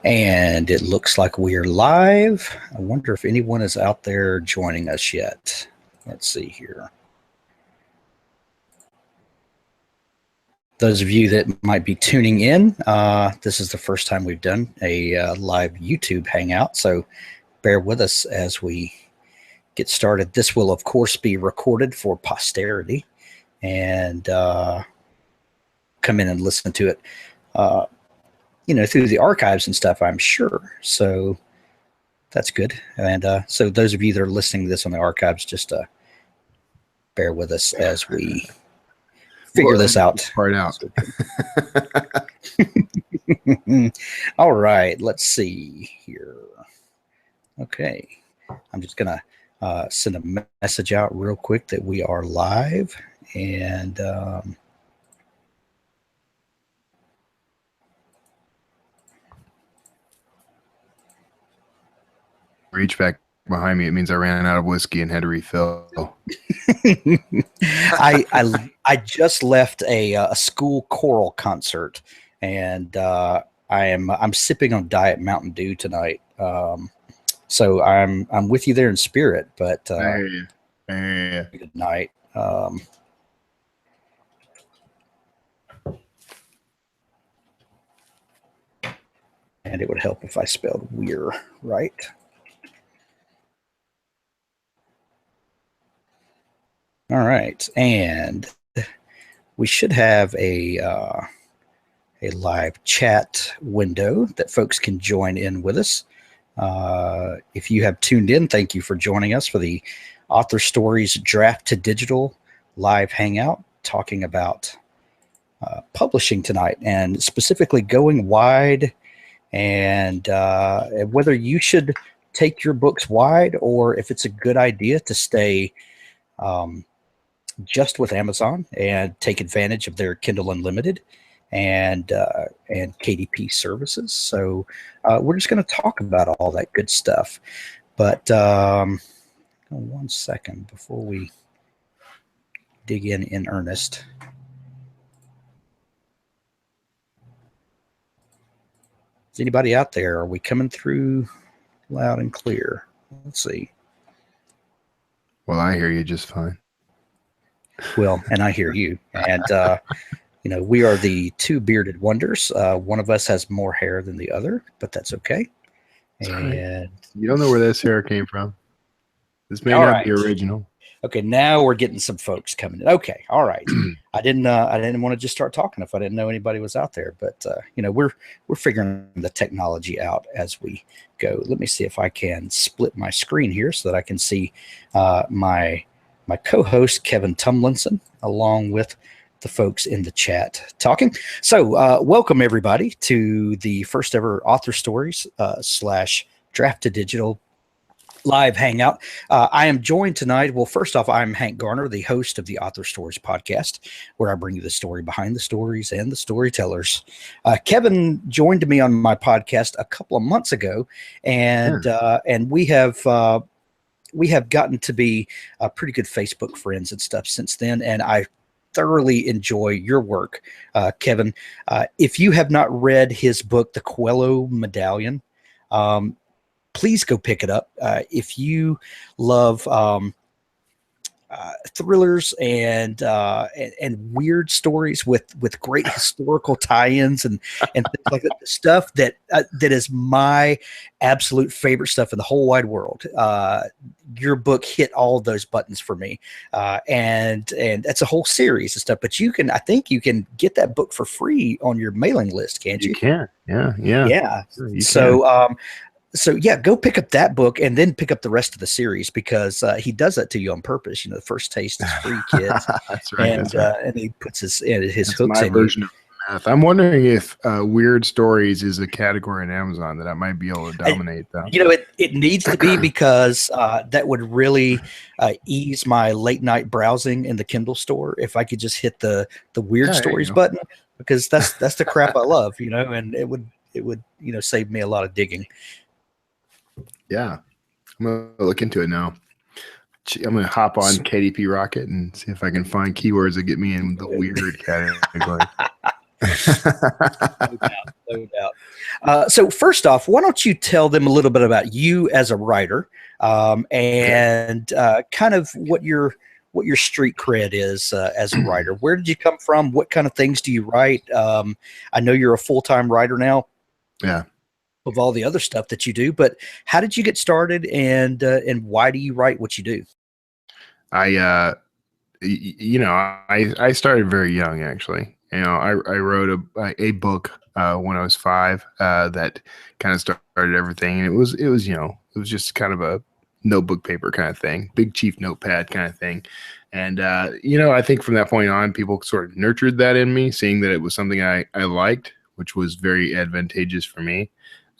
And it looks like we're live. I wonder if anyone is out there joining us yet. Let's see here. Those of you that might be tuning in, this is the first time we've done a live YouTube hangout, so bear with us as we get started. This will, of course, be recorded for posterity, and come in and listen to it, through the archives and stuff, I'm sure. So that's good. And so those of you that are listening to this on the archives, just bear with us as we figure this out. All right, let's see here. Okay, I'm just gonna send a message out real quick that we are live, and reach back behind me. It means I ran out of whiskey and had to refill. I just left a school choral concert, and I'm sipping on Diet Mountain Dew tonight. So I'm with you there in spirit, but good night. And it would help if I spelled weir right. All right, and we should have a live chat window that folks can join in with us. If you have tuned in, thank you for joining us for the Author Stories Draft2Digital live hangout, talking about publishing tonight, and specifically going wide, and whether you should take your books wide or if it's a good idea to stay just with Amazon and take advantage of their Kindle Unlimited and KDP services. So we're just going to talk about all that good stuff. But 1 second before we dig in earnest. Is anybody out there? Are we coming through loud and clear? Let's see. Well, I hear you just fine. Well, and I hear you. And, we are the two bearded wonders. One of us has more hair than the other, but that's okay. That's and right. You don't know where this hair came from. This may not be original. Okay, now we're getting some folks coming in. Okay, all right. I didn't want to just start talking if I didn't know anybody was out there, but we're figuring the technology out as we go. Let me see if I can split my screen here so that I can see my co-host Kevin Tumlinson along with the folks in the chat talking. So welcome everybody to the first ever Author Stories / Draft2Digital live hangout. I am joined tonight. Well, first off, I'm Hank Garner, the host of the Author Stories podcast, where I bring you the story behind the stories and the storytellers. Kevin joined me on my podcast a couple of months ago, and we have gotten to be pretty good Facebook friends and stuff since then. And I thoroughly enjoy your work, Kevin. If you have not read his book, The Coelho Medallion, please go pick it up. If you love thrillers and weird stories with great historical tie-ins and things like that, stuff that is my absolute favorite stuff in the whole wide world. Your book hit all of those buttons for me, and that's a whole series of stuff. But I think you can get that book for free on your mailing list, can't you? You can, yeah. Sure, So yeah, go pick up that book and then pick up the rest of the series, because he does that to you on purpose. The first taste is free, kids. That's right. And he puts his hooks my in version of math. I'm wondering if weird stories is a category in Amazon that I might be able to dominate. It needs to be, because that would really ease my late night browsing in the Kindle store if I could just hit the weird stories button, because that's the crap I love, and it would save me a lot of digging. Yeah, I'm gonna look into it now. I'm gonna hop on KDP Rocket and see if I can find keywords that get me in the weird category. No No doubt. So first off, why don't you tell them a little bit about you as a writer, and kind of what your street cred is as a writer. Where did you come from? What kind of things do you write? I know you're a full-time writer now. Yeah. Of all the other stuff that you do, but how did you get started, and why do you write what you do? I started very young, actually. I wrote a book when I was 5 that kind of started everything, and it was just kind of a notebook paper kind of thing, Big Chief notepad kind of thing. And I think from that point on, people sort of nurtured that in me, seeing that it was something I liked, which was very advantageous for me.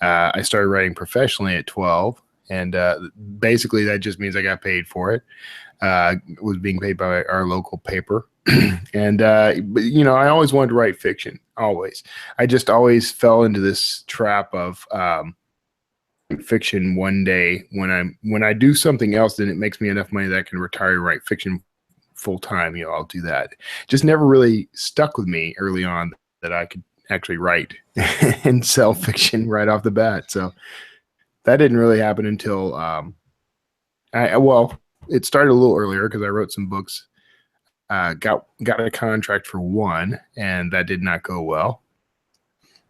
I started writing professionally at 12, and basically that just means I got paid for it. Was being paid by our local paper. And, but, I always wanted to write fiction, always. I just always fell into this trap of fiction one day. When I do something else, then it makes me enough money that I can retire and write fiction full time. I'll do that. Just never really stuck with me early on that I could actually write and sell fiction right off the bat. So that didn't really happen until it started a little earlier because I wrote some books, got a contract for one, and that did not go well.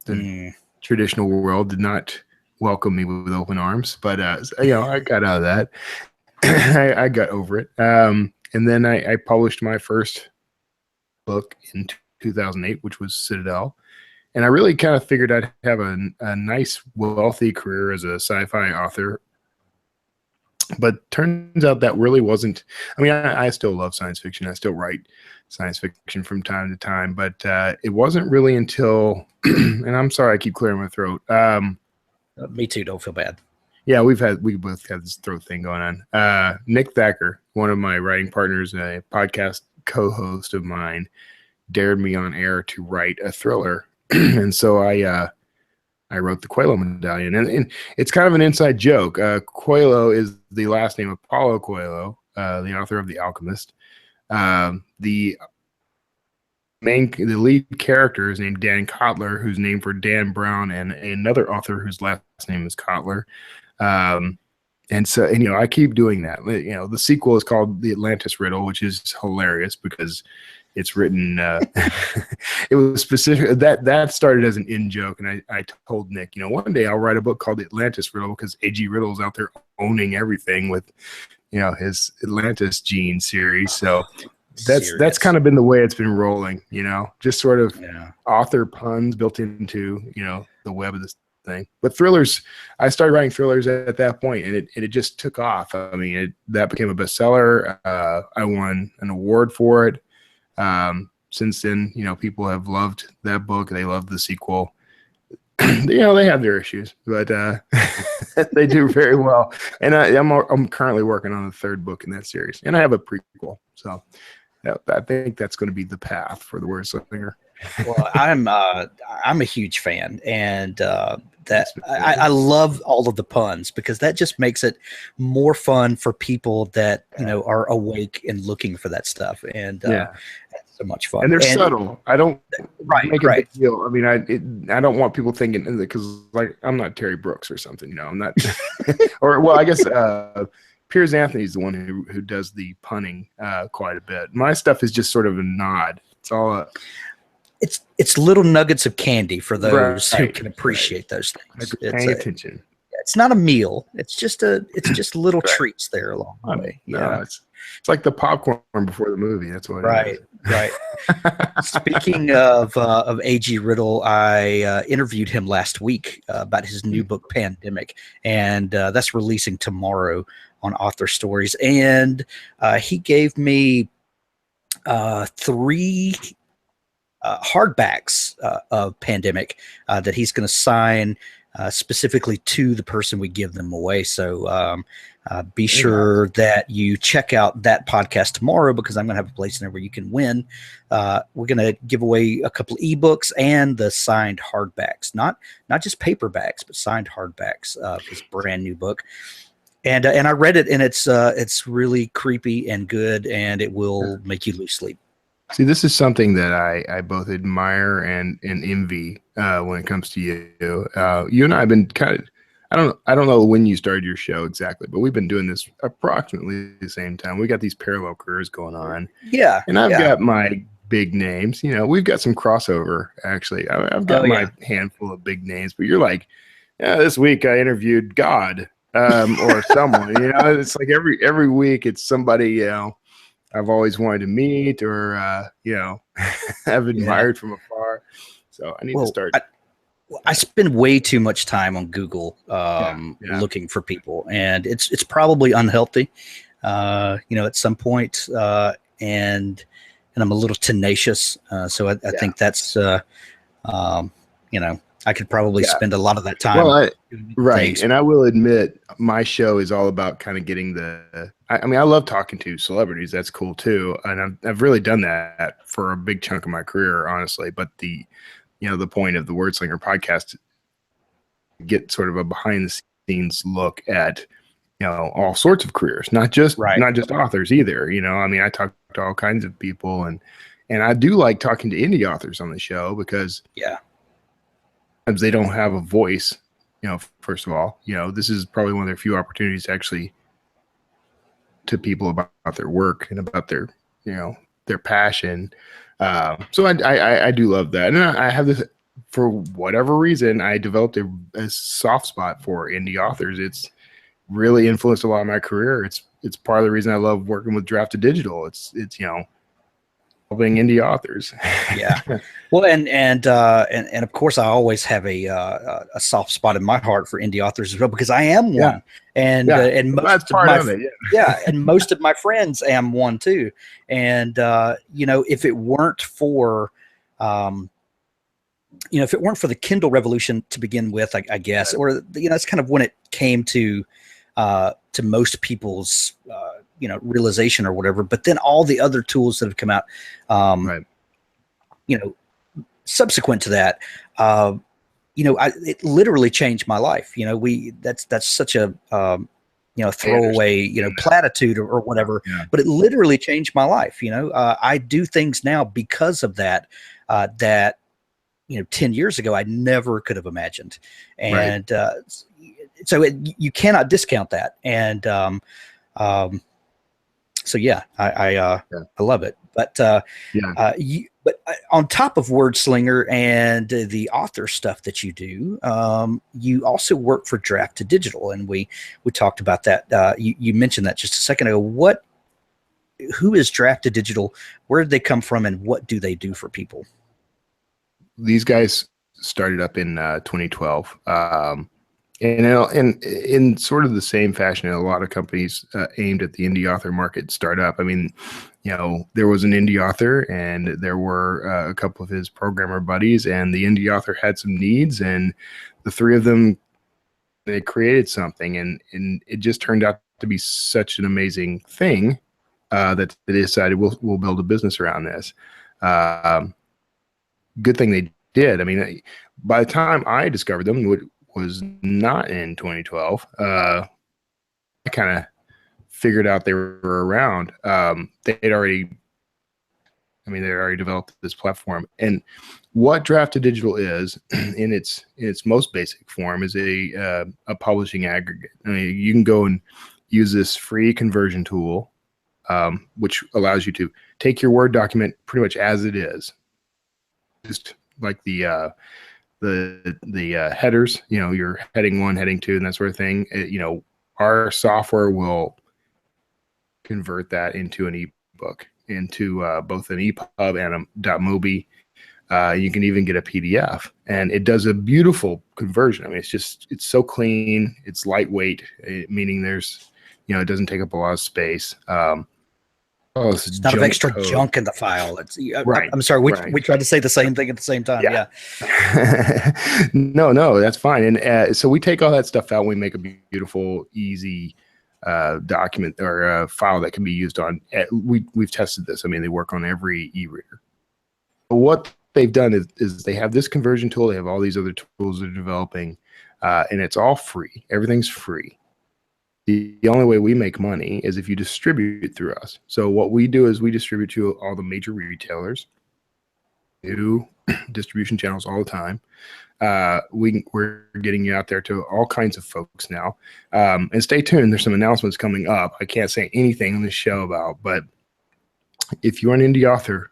The traditional world did not welcome me with open arms, but I got out of that. I got over it. And then I published my first book in 2008, which was Citadel. And I really kind of figured I'd have a nice, wealthy career as a sci-fi author. But turns out that really wasn't. I mean, I still love science fiction. I still write science fiction from time to time. But it wasn't really until, and I'm sorry, I keep clearing my throat. Me too. Don't feel bad. Yeah, we both had this throat thing going on. Nick Thacker, one of my writing partners, a podcast co-host of mine, dared me on air to write a thriller. And so I wrote the Coelho Medallion, and it's kind of an inside joke. Coelho is the last name of Paulo Coelho, the author of The Alchemist. The lead character is named Dan Kotler, who's named for Dan Brown, and another author whose last name is Kotler. And so, I keep doing that. The sequel is called The Atlantis Riddle, which is hilarious because it's written, it was specific that started as an in-joke. And I told Nick, one day I'll write a book called The Atlantis Riddle because A.G. Riddle's out there owning everything with, his Atlantis gene series. So that's kind of been the way it's been rolling, just sort of author puns built into, the web of this thing. But thrillers, I started writing thrillers at that point, and it just took off. I mean, that became a bestseller. I won an award for it. Since then, people have loved that book. They love the sequel. They have their issues, but they do very well. And I'm currently working on the third book in that series, and I have a prequel. So I think that's going to be the path for the Wordslinger. Well, I'm a huge fan, and I love all of the puns because that just makes it more fun for people that are awake and looking for that stuff. And it's so much fun. And they're subtle. I don't make a big deal. I mean, I don't want people thinking because I'm not Terry Brooks or something. I'm not. I guess Piers Anthony's the one who does the punning quite a bit. My stuff is just sort of a nod. It's all it's little nuggets of candy for those who can appreciate those things. Paying attention. It's not a meal. It's just little treats there along the way. No, it's like the popcorn before the movie. That's what it is. Right. Speaking of A.G. Riddle, I interviewed him last week about his new book, Pandemic, and that's releasing tomorrow on Author Stories. And he gave me 3 hardbacks of Pandemic that he's going to sign specifically to the person we give them away. So be sure that you check out that podcast tomorrow because I'm going to have a place in there where you can win. We're going to give away a couple of ebooks and the signed hardbacks, not just paperbacks, but signed hardbacks of his brand new book. And I read it, and it's really creepy and good, and it will make you lose sleep. See, this is something that I both admire and envy when it comes to you. You and I have been kind of, I don't know when you started your show exactly, but we've been doing this approximately the same time. We got these parallel careers going on. Yeah. And I've got my big names. You know, we've got some crossover, actually. I've got my handful of big names, but you're like, yeah, this week I interviewed God or someone. You know, it's like every week it's somebody, you know, I've always wanted to meet or, you know, have admired from afar. So I need to start. I spend way too much time on Google looking for people, and it's probably unhealthy, you know, at some point. And I'm a little tenacious. So I think that's, you know, I could probably spend a lot of that time. Well, right. And I will admit my show is all about kind of getting I mean, I love talking to celebrities. That's cool too. And I've really done that for a big chunk of my career, honestly. But you know, the point of the Wordslinger podcast, get sort of a behind the scenes look at, you know, all sorts of careers, not just authors either. You know, I mean, I talk to all kinds of people and I do like talking to indie authors on the show because sometimes they don't have a voice, you know. First of all, you know, this is probably one of their few opportunities to actually to people about their work and about their, you know, their passion. So I do love that. And I have this, for whatever reason, I developed a soft spot for indie authors. It's really influenced a lot of my career. It's part of the reason I love working with Draft2Digital. It's, you know, helping indie authors. Well, and of course, I always have a soft spot in my heart for indie authors as well, because I am one, and most of my and most of my friends am one too. And you know, if it weren't for you know, if it weren't for the Kindle revolution to begin with, I guess, or you know, that's kind of when it came to most people's you know, realization or whatever. But then all the other tools that have come out, you know, subsequent to that, you know, it literally changed my life. You know, that's such a you know, throwaway, you know, platitude or whatever, but it literally changed my life. You know, I do things now because of that, that, you know, 10 years ago, I never could have imagined. And so you cannot discount that. And so yeah, I love it. But but on top of Wordslinger and the author stuff that you do, you also work for Draft2Digital, and we talked about that. You mentioned that just a second ago. Who is Draft2Digital? Where did they come from, and what do they do for people? These guys started up in 2012. And in sort of the same fashion, a lot of companies aimed at the indie author market start up. I mean, you know, there was an indie author and there were a couple of his programmer buddies, and the indie author had some needs, and the three of them, they created something, and it just turned out to be such an amazing thing that they decided we'll build a business around this. Good thing they did. I mean, by the time I discovered them, was not in 2012. I kind of figured out they were around. They'd already developed this platform. And what Draft2Digital is, in its most basic form, is a publishing aggregate. I mean, you can go and use this free conversion tool, which allows you to take your Word document pretty much as it is, just like the headers, you know, your heading 1, heading 2, and that sort of thing. You know, our software will convert that into an ebook, into both an EPUB and a .mobi. You can even get a PDF, and it does a beautiful conversion. I mean, it's so clean, it's lightweight, meaning there's, you know, it doesn't take up a lot of space. It's not of extra junk in the file. It's I'm sorry. We tried to say the same thing at the same time. Yeah. No, that's fine. And so we take all that stuff out and we make a beautiful, easy document or file that can be used on. We've tested this. I mean, they work on every e-reader. But what they've done is they have this conversion tool. They have all these other tools they're developing, and it's all free. Everything's free. The only way we make money is if you distribute through us. So what we do is we distribute to all the major retailers, new distribution channels all the time. We're getting you out there to all kinds of folks now. And stay tuned. There's some announcements coming up. I can't say anything on this show about, but if you're an indie author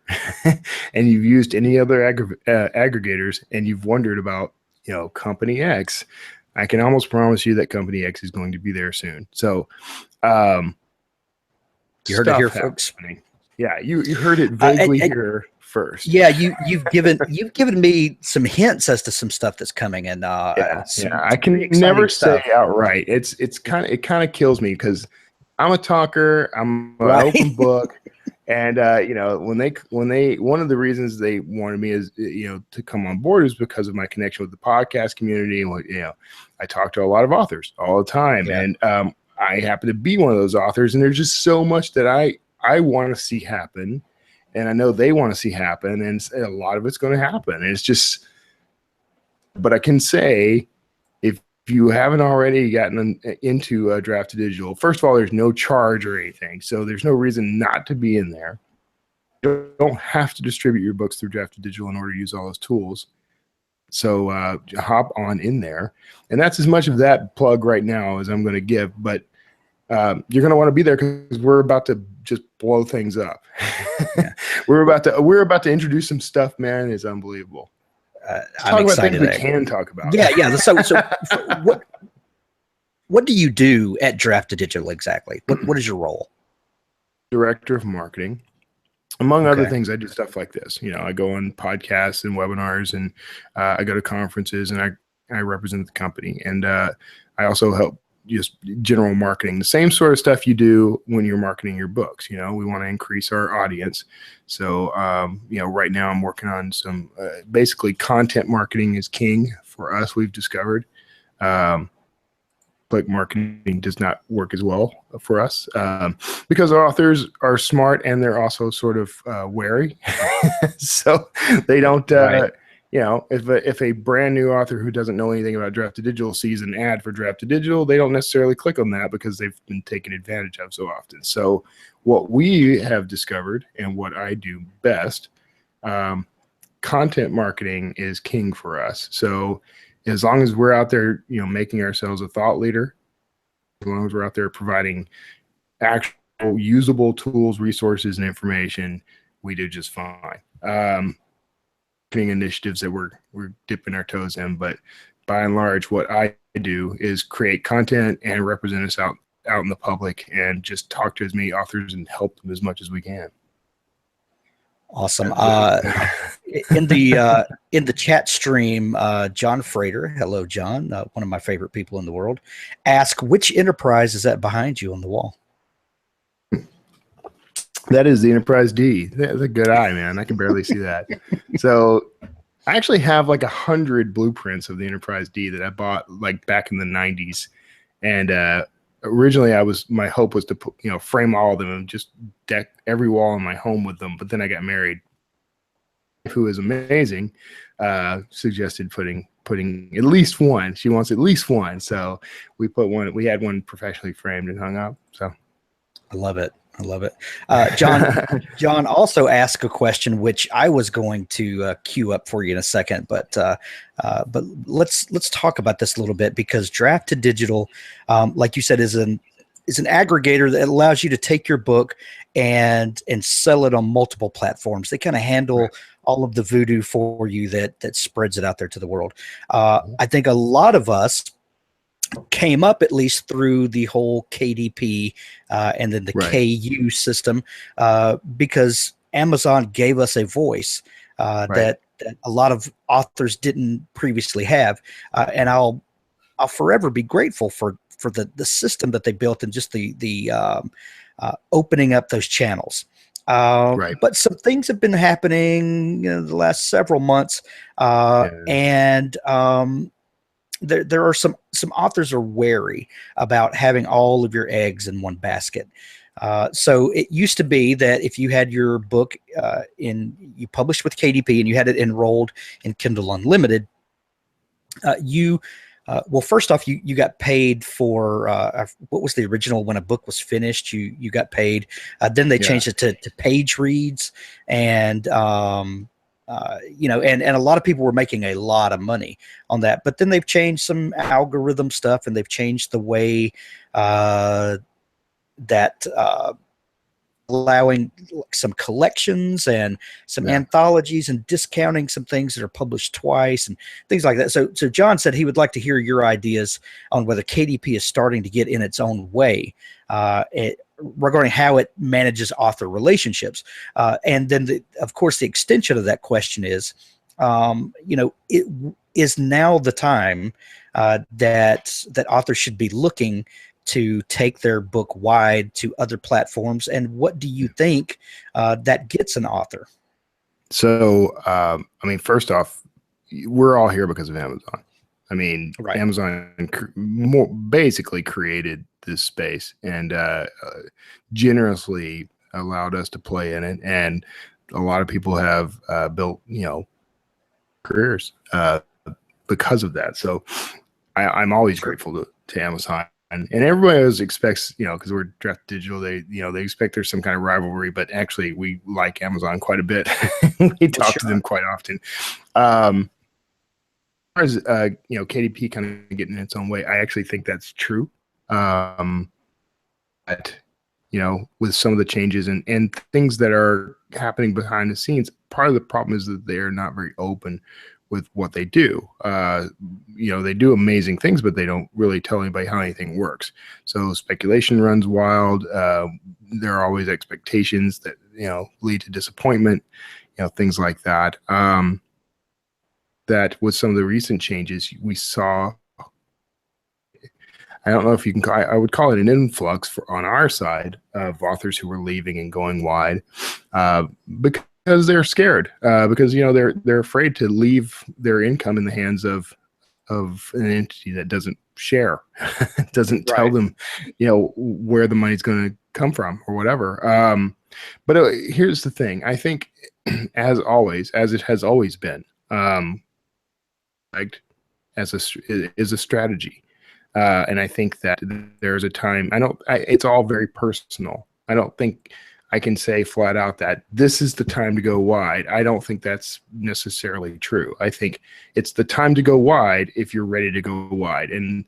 and you've used any other aggregators and you've wondered about, Company X, I can almost promise you that Company X is going to be there soon. So, you heard it here, folks. Yeah, you heard it vaguely here first. Yeah, you've given me some hints as to some stuff that's coming, and I can never say outright. It kind of kills me because I'm a talker. I'm an open book. And when they one of the reasons they wanted me is to come on board is because of my connection with the podcast community. And I talk to a lot of authors all the time, and I happen to be one of those authors. And there's just so much that I want to see happen, and I know they want to see happen, and a lot of it's going to happen. And it's just, but I can say, if you haven't already gotten into Draft2Digital, first of all, there's no charge or anything. So there's no reason not to be in there. You don't have to distribute your books through Draft2Digital in order to use all those tools. So hop on in there. And that's as much of that plug right now as I'm going to give. But you're going to want to be there because we're about to just blow things up. We're about to introduce some stuff, man. It's unbelievable. I'm excited. We can talk about. Yeah. So what do you do at Draft2Digital exactly? What is your role? Director of marketing. Among other things, I do stuff like this. I go on podcasts and webinars, and I go to conferences, and I represent the company, and I also help just general marketing, the same sort of stuff you do when you're marketing your books. We want to increase our audience. So, right now I'm working on some, basically content marketing is king for us. We've discovered, click marketing does not work as well for us, because our authors are smart and they're also sort of, wary. So they don't, if a brand new author who doesn't know anything about Draft2Digital sees an ad for Draft2Digital, they don't necessarily click on that because they've been taken advantage of so often. So what we have discovered and what I do best, content marketing is king for us. So as long as we're out there, making ourselves a thought leader, as long as we're out there providing actual usable tools, resources, and information, we do just fine. Initiatives that we're dipping our toes in, but by and large, what I do is create content and represent us out in the public and just talk to as many authors and help them as much as we can. Awesome. In the chat stream, John Frater, hello John, one of my favorite people in the world, ask, which enterprise is that behind you on the wall? That is the Enterprise D. That's a good eye, man. I can barely see that. So I actually have like 100 blueprints of the Enterprise D that I bought like back in the 90s. And originally my hope was to put, frame all of them and just deck every wall in my home with them. But then I got married, who is amazing, suggested putting at least one. She wants at least one. So we put one. We had one professionally framed and hung up. So I love it. John also asked a question which I was going to queue up for you in a second, but let's talk about this a little bit, because Draft2Digital, like you said, is an aggregator that allows you to take your book and sell it on multiple platforms. They kind of handle all of the voodoo for you that spreads it out there to the world. I think a lot of us came up at least through the whole KDP and then the KU system, because Amazon gave us a voice that a lot of authors didn't previously have, and I'll forever be grateful for the system that they built and just the opening up those channels. But some things have been happening the last several months, and there are some authors are wary about having all of your eggs in one basket. So it used to be that if you had your book you published with KDP and you had it enrolled in Kindle Unlimited, you Well, first off, you got paid for what was the original when a book was finished? You got paid. Then they changed it to page reads, and and a lot of people were making a lot of money on that. But then they've changed some algorithm stuff, and they've changed the way that allowing some collections and some anthologies and discounting some things that are published twice and things like that. So John said he would like to hear your ideas on whether KDP is starting to get in its own way regarding how it manages author relationships. And then, of course, the extension of that question is, it is now the time that authors should be looking to take their book wide to other platforms. And what do you think that gets an author? So, first off, we're all here because of Amazon. Amazon basically created this space and generously allowed us to play in it. And a lot of people have built, careers because of that. So I'm always grateful to Amazon. And everybody always expects, because we're Draft2Digital, they expect there's some kind of rivalry, but actually we like Amazon quite a bit. We talk to them quite often. As far as, KDP kind of getting in its own way, I actually think that's true. But, with some of the changes and things that are happening behind the scenes, part of the problem is that they're not very open with what they do. They do amazing things, but they don't really tell anybody how anything works. So speculation runs wild. There are always expectations that, lead to disappointment, things like that. That with some of the recent changes we saw, I don't know if you can I would call it an influx on our side of authors who were leaving and going wide, because they're scared, because they're afraid to leave their income in the hands of an entity that doesn't share, doesn't tell them, where the money's going to come from or whatever. But here's the thing: I think, as it has always been, is a strategy, and I think that there's a time. It's all very personal. I don't think I can say flat out that this is the time to go wide. I don't think that's necessarily true. I think it's the time to go wide if you're ready to go wide. And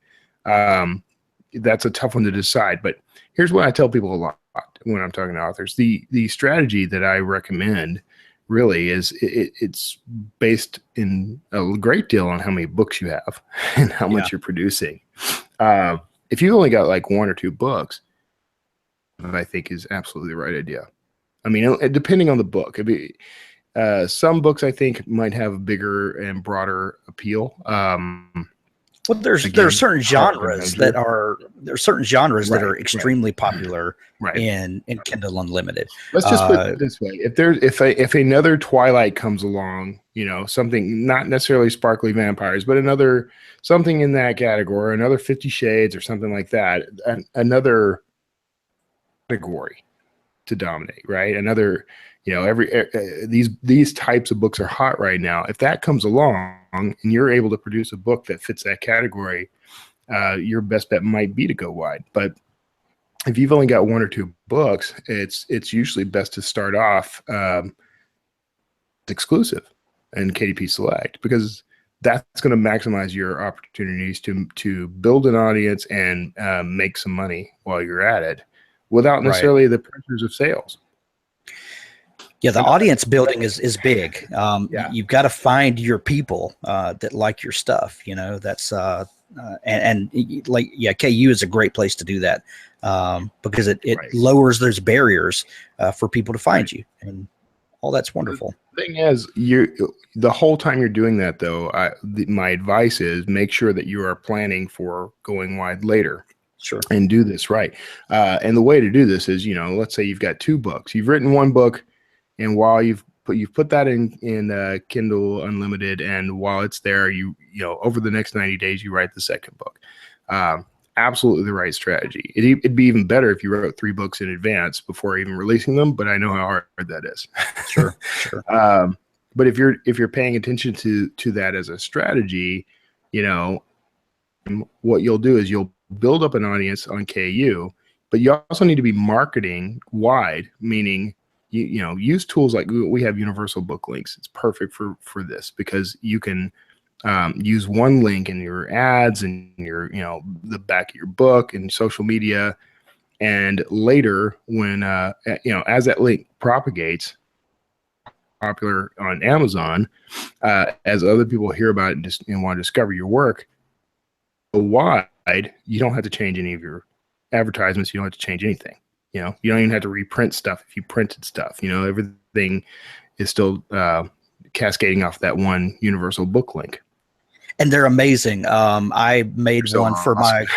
that's a tough one to decide. But here's what I tell people a lot when I'm talking to authors. The strategy that I recommend really is it's based in a great deal on how many books you have and how much you're producing. If you've only got like one or two books, I think is absolutely the right idea. Depending on the book. Some books I think might have a bigger and broader appeal. Well, there are certain genres that are extremely popular in Kindle Unlimited. Let's just put it this way: if another Twilight comes along, something not necessarily sparkly vampires, but something in that category, another 50 Shades or something like that, another category to dominate, right? Another, these types of books are hot right now. If that comes along and you're able to produce a book that fits that category, your best bet might be to go wide. But if you've only got one or two books, it's usually best to start off exclusive and KDP Select, because that's going to maximize your opportunities to build an audience and make some money while you're at it, without necessarily the pressures of sales. Yeah, the audience building is big. You've got to find your people that like your stuff. That's KU is a great place to do that, because it lowers those barriers for people to find you, and all that's wonderful. The thing is, the whole time you're doing that, though, my advice is make sure that you are planning for going wide later. Sure. And do this right. And the way to do this is, let's say you've got two books. You've written one book, and while you've put that in Kindle Unlimited, and while it's there, over the next 90 days, you write the second book. Absolutely the right strategy. It'd be even better if you wrote 3 books in advance before even releasing them, but I know how hard that is. Sure. But if you're paying attention to that as a strategy, what you'll do is you'll build up an audience on KU, but you also need to be marketing wide, meaning you know, use tools like we have universal book links. It's perfect for this because you can use one link in your ads and your, you know, the back of your book and social media. And later when, you know, as that link propagates popular on Amazon, as other people hear about it and just want to discover your work, wide, you don't have to change any of your advertisements. You don't have to change anything. You know, you don't even have to reprint stuff if you printed stuff. You know, everything is still cascading off that one universal book link. And they're amazing. I made one for my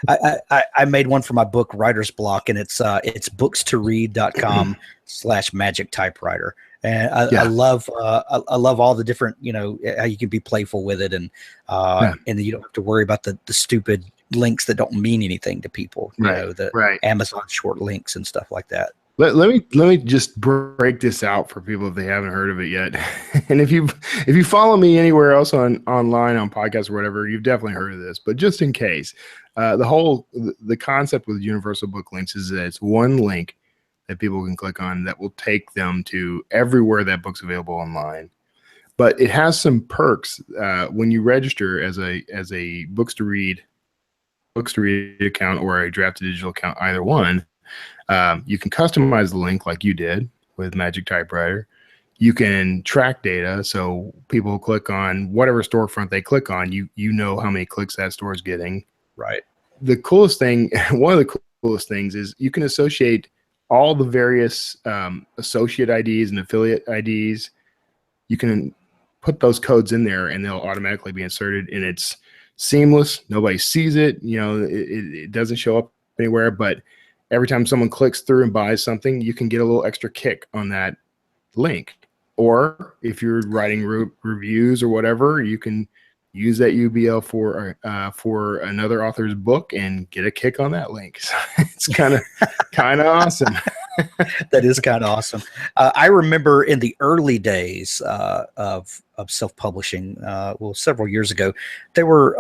I made one for my book Writer's Block, and it's bookstoread.com/magic typewriter. And I love all the different, you know, how you can be playful with it, and and you don't have to worry about the stupid links that don't mean anything to people. You know, the Amazon short links and stuff like that. Let me just break this out for people if they haven't heard of it yet. And if you follow me anywhere else online on podcasts or whatever, you've definitely heard of this. But just in case, the concept with universal book links is that it's one link that people can click on that will take them to everywhere that book's available online. But it has some perks when you register as a Books to Read account or a Draft2Digital account, either one. You can customize the link like you did with Magic Typewriter. You can track data, so people click on whatever storefront they click on, you know how many clicks that store is getting. Right. The coolest thing, one of the coolest things, is you can associate all the various associate IDs and affiliate IDs. You can put those codes in there, and they'll automatically be inserted, and it's seamless. Nobody sees it. You know, it doesn't show up anywhere, but every time someone clicks through and buys something, you can get a little extra kick on that link. Or if you're writing reviews or whatever, you can use that UBL for another author's book and get a kick on that link. So it's kind of awesome. That is kind of awesome. I remember in the early days of self-publishing, well, several years ago, there were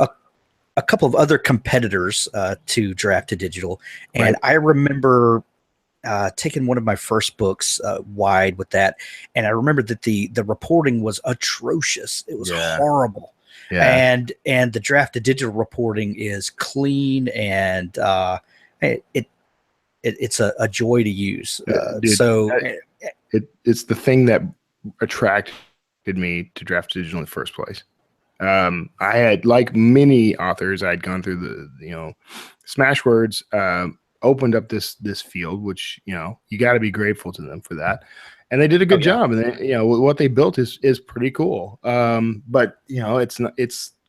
a couple of other competitors to Draft2Digital, and I remember taking one of my first books wide with that, and I remember that the reporting was atrocious. It was horrible. Yeah. And the Draft2Digital reporting is clean, and it's a joy to use. Dude, it's the thing that attracted me to Draft2Digital in the first place. I had, like many authors, I'd gone through the Smashwords, opened up this field, which, you know, you got to be grateful to them for that. And they did a good job. And they, you know, what they built is pretty cool. But, you know, it's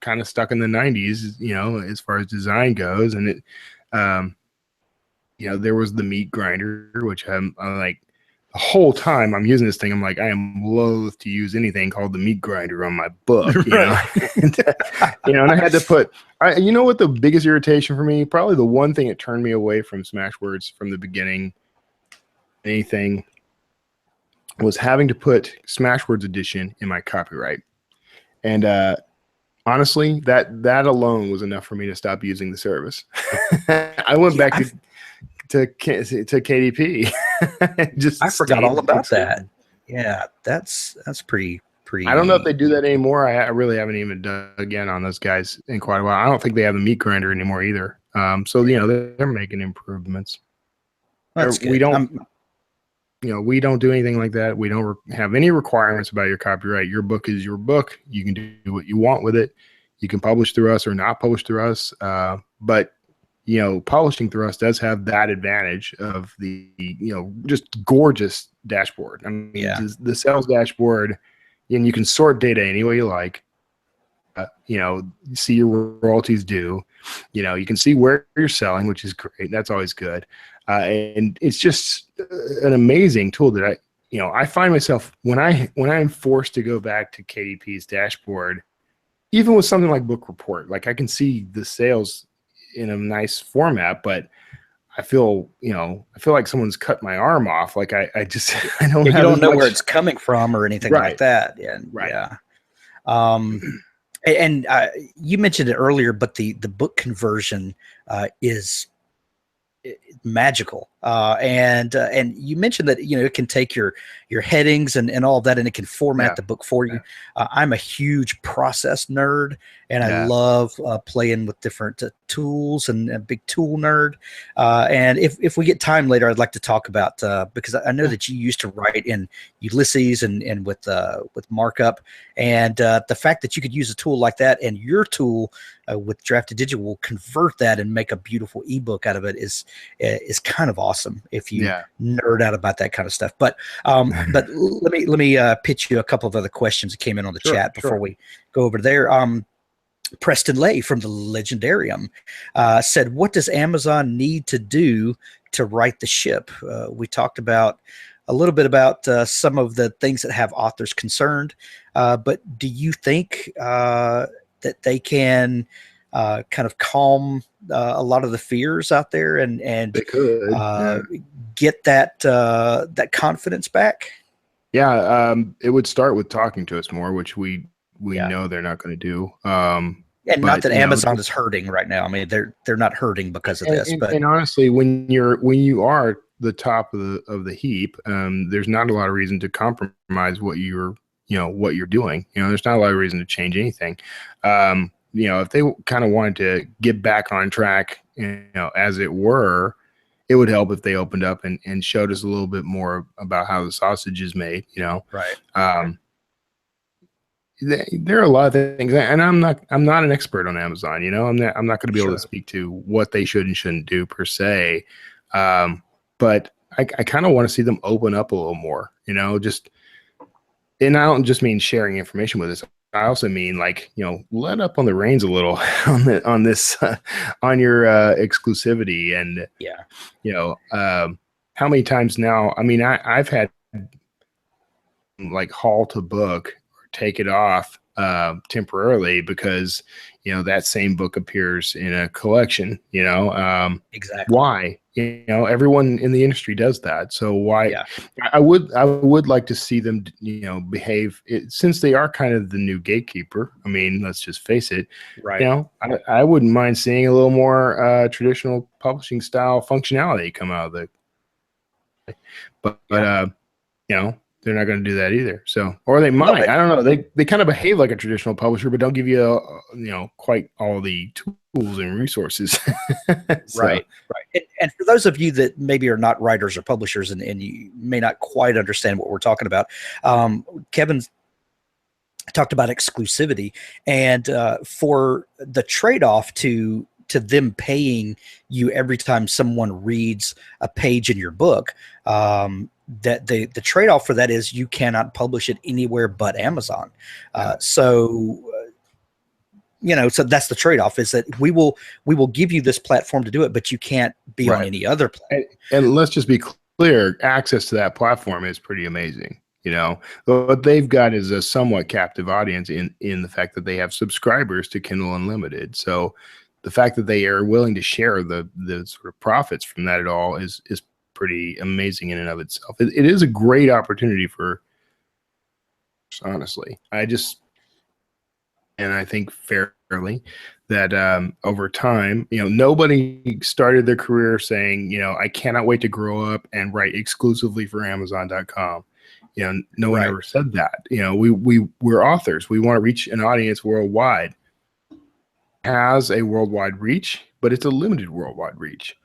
kind of stuck in the 90s, you know, as far as design goes. And it, you know, there was the meat grinder, which I'm like, the whole time I'm using this thing, I'm like, I am loath to use anything called the meat grinder on my book. You know? You know, and I had to put, you know what the biggest irritation for me, probably the one thing that turned me away from Smashwords from the beginning, anything, was having to put Smashwords edition in my copyright. And honestly, that alone was enough for me to stop using the service. I went back to KDP. I forgot all about that. Yeah, that's pretty. I don't know if they do that anymore. I really haven't even dug in on those guys in quite a while. I don't think they have the meat grinder anymore either. So you know, they're making improvements. That's good. We don't, you know, we don't do anything like that. We don't have any requirements about your copyright. Your book is your book. You can do what you want with it. You can publish through us or not publish through us. But you know, publishing through us does have that advantage of the, you know, just gorgeous dashboard. I mean, the sales dashboard, and you can sort data any way you like. You know, see your royalties due. You know, you can see where you're selling, which is great. That's always good. And it's just an amazing tool that I find myself when I'm forced to go back to KDP's dashboard, even with something like Book Report, like I can see the sales in a nice format, but I feel like someone's cut my arm off. Like I don't. You don't know where it's coming from or anything like that. Yeah. Right. Yeah. And you mentioned it earlier, but the book conversion is magical. And you mentioned that, you know, it can take your headings and all of that, and it can format the book for you. I'm a huge process nerd, and I love playing with different tools, and a big tool nerd. And if we get time later, I'd like to talk about, because I know that you used to write in Ulysses and with markup, and the fact that you could use a tool like that, and your tool with Draft2Digital will convert that and make a beautiful ebook out of it is kind of awesome if you nerd out about that kind of stuff. But let me pitch you a couple of other questions that came in on the chat before we go over there. Preston Lay from the Legendarium said, "What does Amazon need to do to right the ship?" We talked about a little bit about some of the things that have authors concerned, but do you think that they can kind of calm a lot of the fears out there and they could get that confidence back? It would start with talking to us more, which we know they're not going to do. And not that Amazon is hurting right now. I mean, they're not hurting because of this. And honestly, when you are the top of the heap, there's not a lot of reason to compromise what you're doing. You know, there's not a lot of reason to change anything. You know, if they kind of wanted to get back on track, you know, as it were, it would help if they opened up and showed us a little bit more about how the sausage is made, you know. Right. There are a lot of things, and I'm not an expert on Amazon, you know. I'm not going to be able to speak to what they should and shouldn't do per se. But I kind of want to see them open up a little more, you know, and I don't just mean sharing information with us. I also mean, like, you know, let up on the reins a little on your exclusivity. And you know, how many times now, I mean, I've had like halt a book or take it off temporarily because, you know, that same book appears in a collection, you know. Exactly. Why? You know, everyone in the industry does that. So why? I would like to see them, you know, behave since they are kind of the new gatekeeper. I mean, let's just face it. Right. You know, I wouldn't mind seeing a little more traditional publishing style functionality come out of the. But you know, they're not going to do that either. So, or they might. I don't know. They kind of behave like a traditional publisher, but don't give you you know, quite all the tools and resources. So. Right. And for those of you that maybe are not writers or publishers, and you may not quite understand what we're talking about, Kevin talked about exclusivity, and for the trade-off to them paying you every time someone reads a page in your book, that the trade-off for that is you cannot publish it anywhere but Amazon. So you know, so that's the trade-off, is that we will give you this platform to do it, but you can't be on any other platform. And let's just be clear, access to that platform is pretty amazing. You know, what they've got is a somewhat captive audience in the fact that they have subscribers to Kindle Unlimited. So the fact that they are willing to share the sort of profits from that at all is pretty amazing in and of itself. It is a great opportunity for, honestly, and I think fairly, that over time, you know, nobody started their career saying, you know, I cannot wait to grow up and write exclusively for Amazon.com. You know, no one ever said that. You know, we're authors. We want to reach an audience worldwide. Has a worldwide reach, but it's a limited worldwide reach.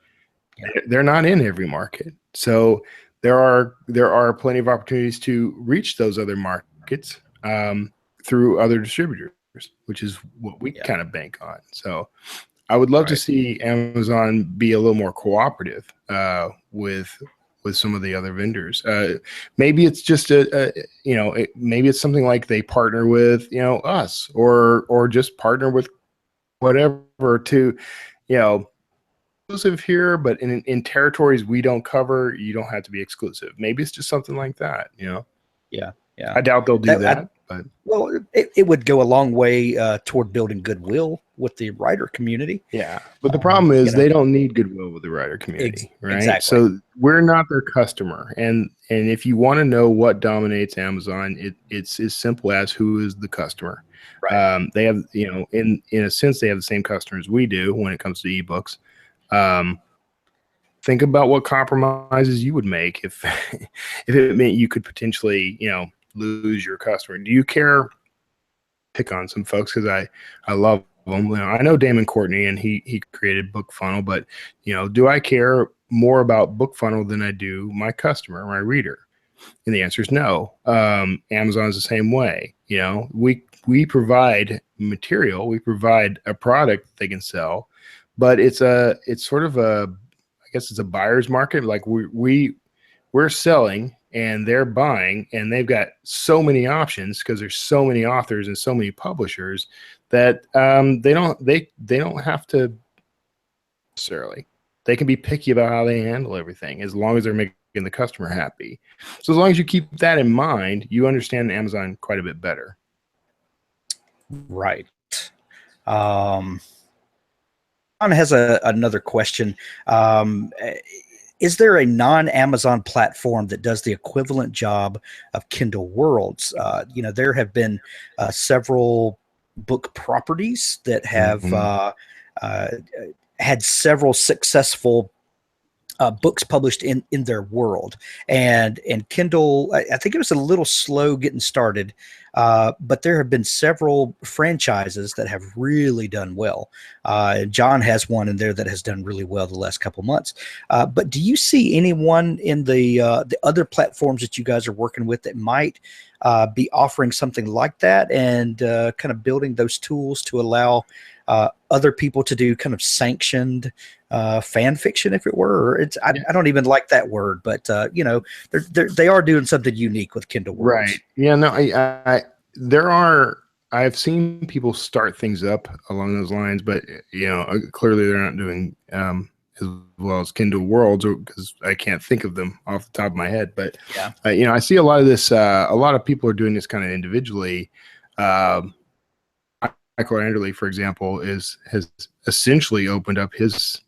They're not in every market. So there are plenty of opportunities to reach those other markets through other distributors, which is what we kind of bank on. So I would love to see Amazon be a little more cooperative with some of the other vendors. Maybe it's just maybe it's something like they partner with, you know, us, or just partner with whatever to, you know, exclusive here, but in territories we don't cover, you don't have to be exclusive. Maybe it's just something like that, you know? Yeah. I doubt they'll do that. But well, it would go a long way toward building goodwill with the writer community. Yeah, but the problem is, you know, they don't need goodwill with the writer community, right? Exactly. So we're not their customer, and if you want to know what dominates Amazon, it's as simple as who is the customer. Right. They have, in a sense, they have the same customers we do when it comes to ebooks. Think about what compromises you would make if if it meant you could potentially, lose your customer. Do you care? Pick on some folks because I love them. I know Damon Courtney, and he created BookFunnel, but do I care more about BookFunnel than I do my customer, my reader? And the answer is no. Amazon's the same way. We provide material, we provide a product that they can sell, but it's sort of I guess it's a buyer's market. Like we're selling and they're buying, and they've got so many options because there's so many authors and so many publishers that they don't have to necessarily. They can be picky about how they handle everything as long as they're making the customer happy. So as long as you keep that in mind, you understand Amazon quite a bit better. Right. John has another question. Is there a non-Amazon platform that does the equivalent job of Kindle Worlds? There have been several book properties that have had several successful books published in their world, and Kindle, I think it was a little slow getting started, but there have been several franchises that have really done well. John has one in there that has done really well the last couple months. But do you see anyone in the other platforms that you guys are working with that might be offering something like that, and kind of building those tools to allow other people to do kind of sanctioned fan fiction, if it were? I don't even like that word, but they are doing something unique with Kindle Worlds. Right. Yeah. No. I've seen people start things up along those lines, but clearly they're not doing as well as Kindle Worlds, because I can't think of them off the top of my head. But yeah, I see a lot of this. A lot of people are doing this kind of individually. Michael Anderle, for example, has essentially opened up his.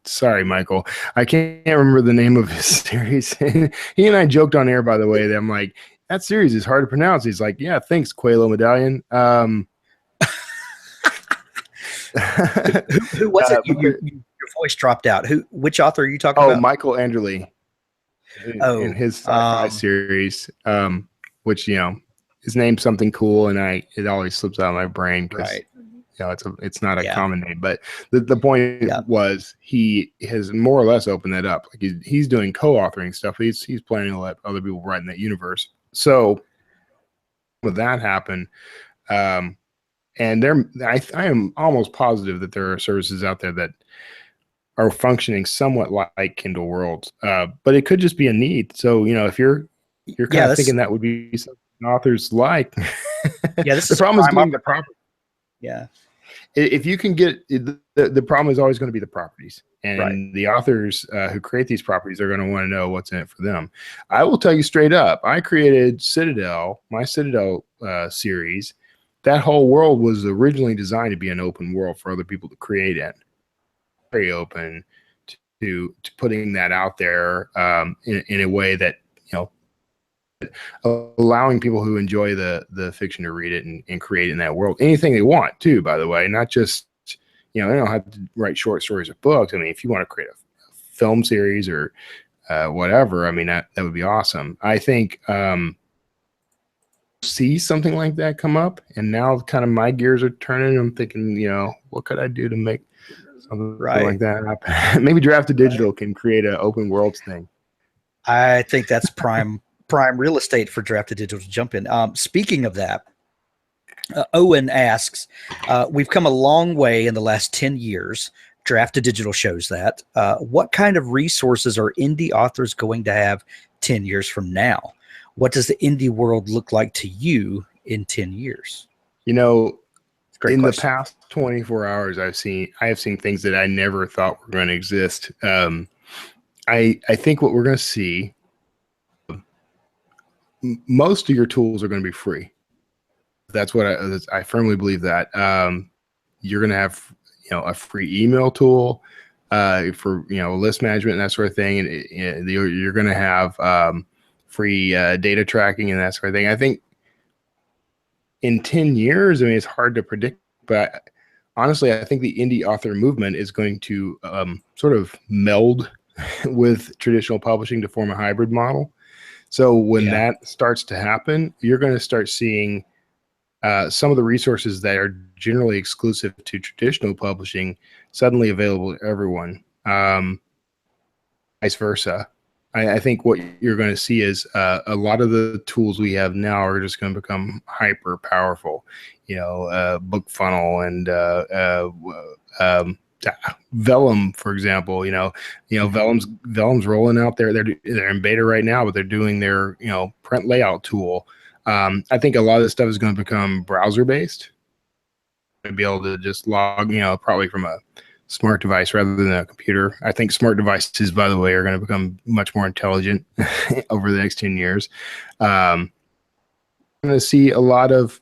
Sorry, Michael, I can't remember the name of his series. He and I joked on air, by the way, that I'm like, that series is hard to pronounce. He's like, yeah, thanks, Quelo Medallion. Who was it? Your voice dropped out. Which author are you talking about? Oh, Michael Anderle. In his sci-fi series, which his name's something cool, and it always slips out of my brain because it's not a common name. But the point was he has more or less opened that up. Like he's doing co-authoring stuff. He's planning to let other people write in that universe. So with that happen, and I am almost positive that there are services out there that are functioning somewhat like Kindle Worlds, but it could just be a need. So if you're kind of thinking that would be something authors like, this the problem is getting the property. Yeah, if you can get the problem is always going to be the properties, and the authors who create these properties are going to want to know what's in it for them. I will tell you straight up, I created my Citadel series. That whole world was originally designed to be an open world for other people to create in. Very open to putting that out there in a way that allowing people who enjoy the fiction to read it and create in that world anything they want too, by the way, not just they don't have to write short stories or books. I mean, if you want to create a film series or whatever, I mean, that would be awesome. I think see something like that come up, and now kind of my gears are turning. I'm thinking, what could I do to make something like that happen? Maybe Draft2Digital can create an open worlds thing. I think that's prime real estate for Draft2Digital to jump in. Speaking of that, Owen asks, we've come a long way in the last 10 years. Draft2Digital shows that. What kind of resources are indie authors going to have 10 years from now? What does the indie world look like to you in 10 years? In the past 24 hours, I have seen things that I never thought were going to exist. I think what we're going to see, most of your tools are going to be free. That's what I firmly believe that. You're going to have, a free email tool for, list management and that sort of thing. And you're going to have free data tracking and that sort of thing. I think in 10 years, I mean, it's hard to predict, but honestly, I think the indie author movement is going to sort of meld with traditional publishing to form a hybrid model. So when that starts to happen, you're going to start seeing some of the resources that are generally exclusive to traditional publishing suddenly available to everyone. Vice versa. I think what you're going to see is a lot of the tools we have now are just going to become hyper powerful. Book funnel and Vellum, for example. Vellum's rolling out there. They're in beta right now, but they're doing their print layout tool. I think a lot of this stuff is going to become browser based. To be able to just log, probably from a smart device rather than a computer. I think smart devices, by the way, are going to become much more intelligent over the next 10 years. I'm going to see a lot of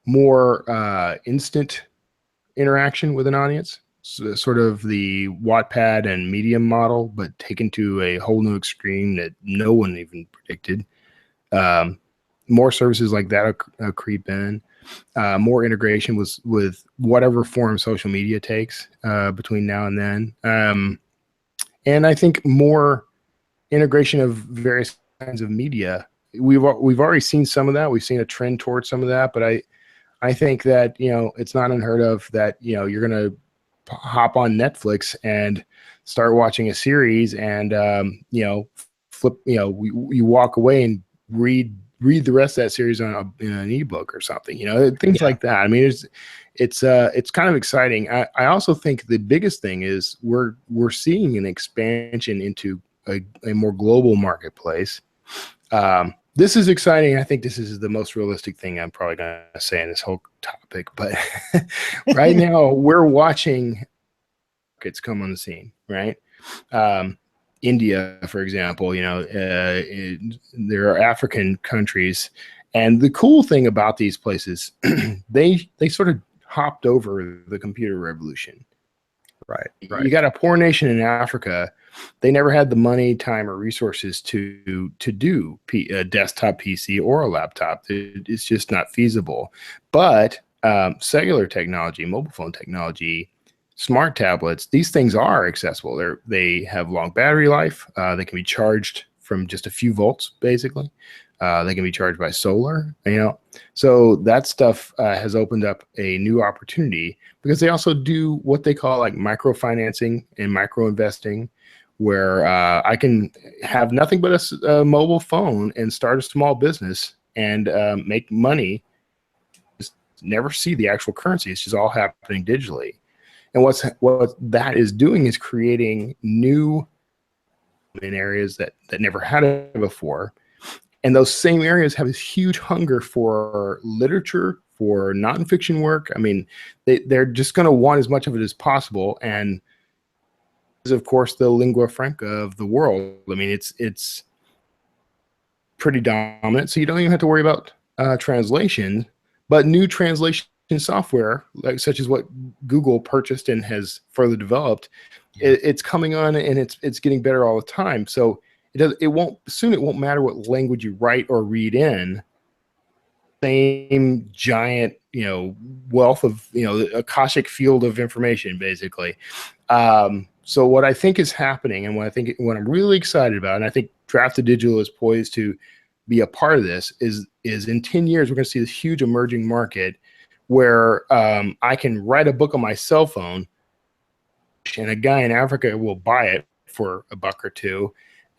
more instant interaction with an audience, so sort of the Wattpad and Medium model, but taken to a whole new extreme that no one even predicted. More services like that creep in. More integration with whatever form social media takes between now and then. And I think more integration of various kinds of media. We've already seen some of that. We've seen a trend towards some of that, but I think that, it's not unheard of that, you're going to hop on Netflix and start watching a series and, flip, you walk away and read the rest of that series in an ebook or something, things like that. I mean, it's kind of exciting. I also think the biggest thing is we're seeing an expansion into a more global marketplace. This is exciting. I think this is the most realistic thing I'm probably going to say in this whole topic, but right now we're watching markets come on the scene, right? India, for example, there are African countries, and the cool thing about these places, they sort of hopped over the computer revolution. Right. You got a poor nation in Africa. They never had the money, time, or resources to do a desktop PC or a laptop. It's just not feasible. But cellular technology, mobile phone technology, smart tablets, these things are accessible. They have long battery life. They can be charged from just a few volts, basically. They can be charged by solar, So that stuff has opened up a new opportunity because they also do what they call like microfinancing and micro investing, where I can have nothing but a mobile phone and start a small business and make money. Just never see the actual currency. It's just all happening digitally. And what that is doing is creating new in areas that never had it before. And those same areas have this huge hunger for literature, for nonfiction work. I mean, they're just going to want as much of it as possible. And is, of course, the lingua franca of the world. I mean, it's pretty dominant. So you don't even have to worry about translation, but new translation software, such as what Google purchased and has further developed, it's coming on and it's getting better all the time. So it won't matter what language you write or read in. Same giant, wealth of, Akashic field of information, basically. So what I think is happening, and what I'm really excited about, and I think Draft2Digital is poised to be a part of this, is in 10 years we're going to see this huge emerging market where I can write a book on my cell phone, and a guy in Africa will buy it for $1 or $2.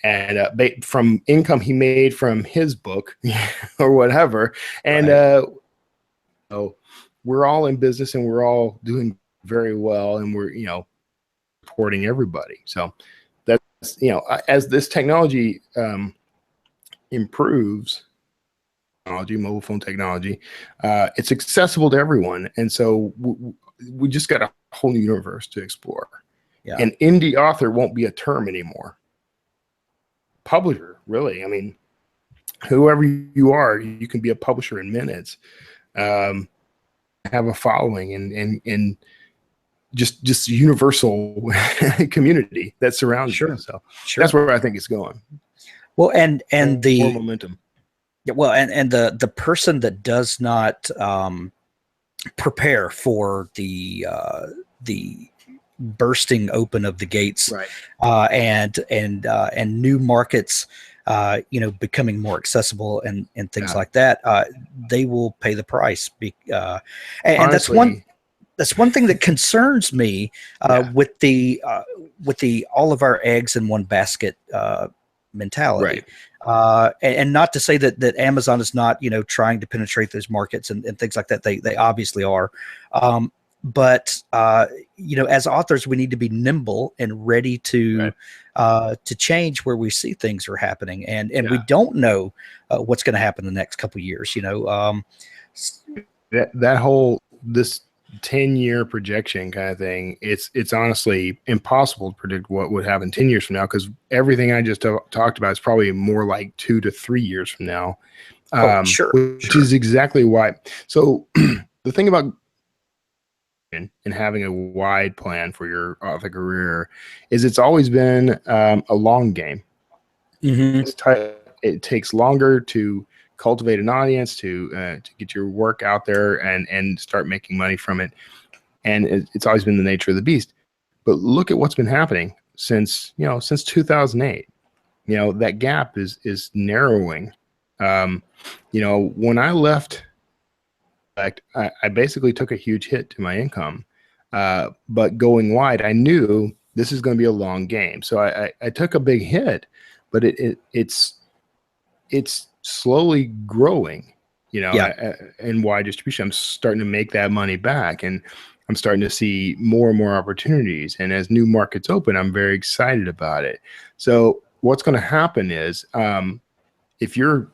And from income he made from his book or whatever. And so we're all in business and we're all doing very well, and we're, supporting everybody. So that's, as this technology improves, mobile phone technology, it's accessible to everyone. And so we just got a whole new universe to explore. Yeah. And indie author won't be a term anymore. Publisher, really. I mean, whoever you are, you can be a publisher in minutes. Have a following and just universal community that surrounds you. So that's where I think it's going. Well, and more momentum. Yeah, well, and the person that does not prepare for the bursting open of the gates, Right. And new markets, becoming more accessible and things Yeah. like that, they will pay the price. And Honestly, that's one thing that concerns me, yeah. with the all of our eggs in one basket mentality. Right. And not to say that Amazon is not, trying to penetrate those markets and things like that. They obviously are. But as authors, we need to be nimble and ready to change where we see things are happening, and we don't know what's going to happen in the next couple of years. That whole this 10-year projection kind of thing, it's honestly impossible to predict what would happen 10 years from now, because everything I just talked about is probably more like 2 to 3 years from now. Sure, which is exactly why. So the thing about and having a wide plan for your author career is it's always been a long game. Mm-hmm. It takes longer to cultivate an audience, to get your work out there and start making money from it. And it's always been the nature of the beast. But look at what's been happening since 2008. That gap is narrowing. When I left, I basically took a huge hit to my income. But going wide, I knew this is going to be a long game. So I took a big hit, but it's slowly growing, and wide distribution. I'm starting to make that money back, and I'm starting to see more and more opportunities. And as new markets open, I'm very excited about it. So what's going to happen is, if you're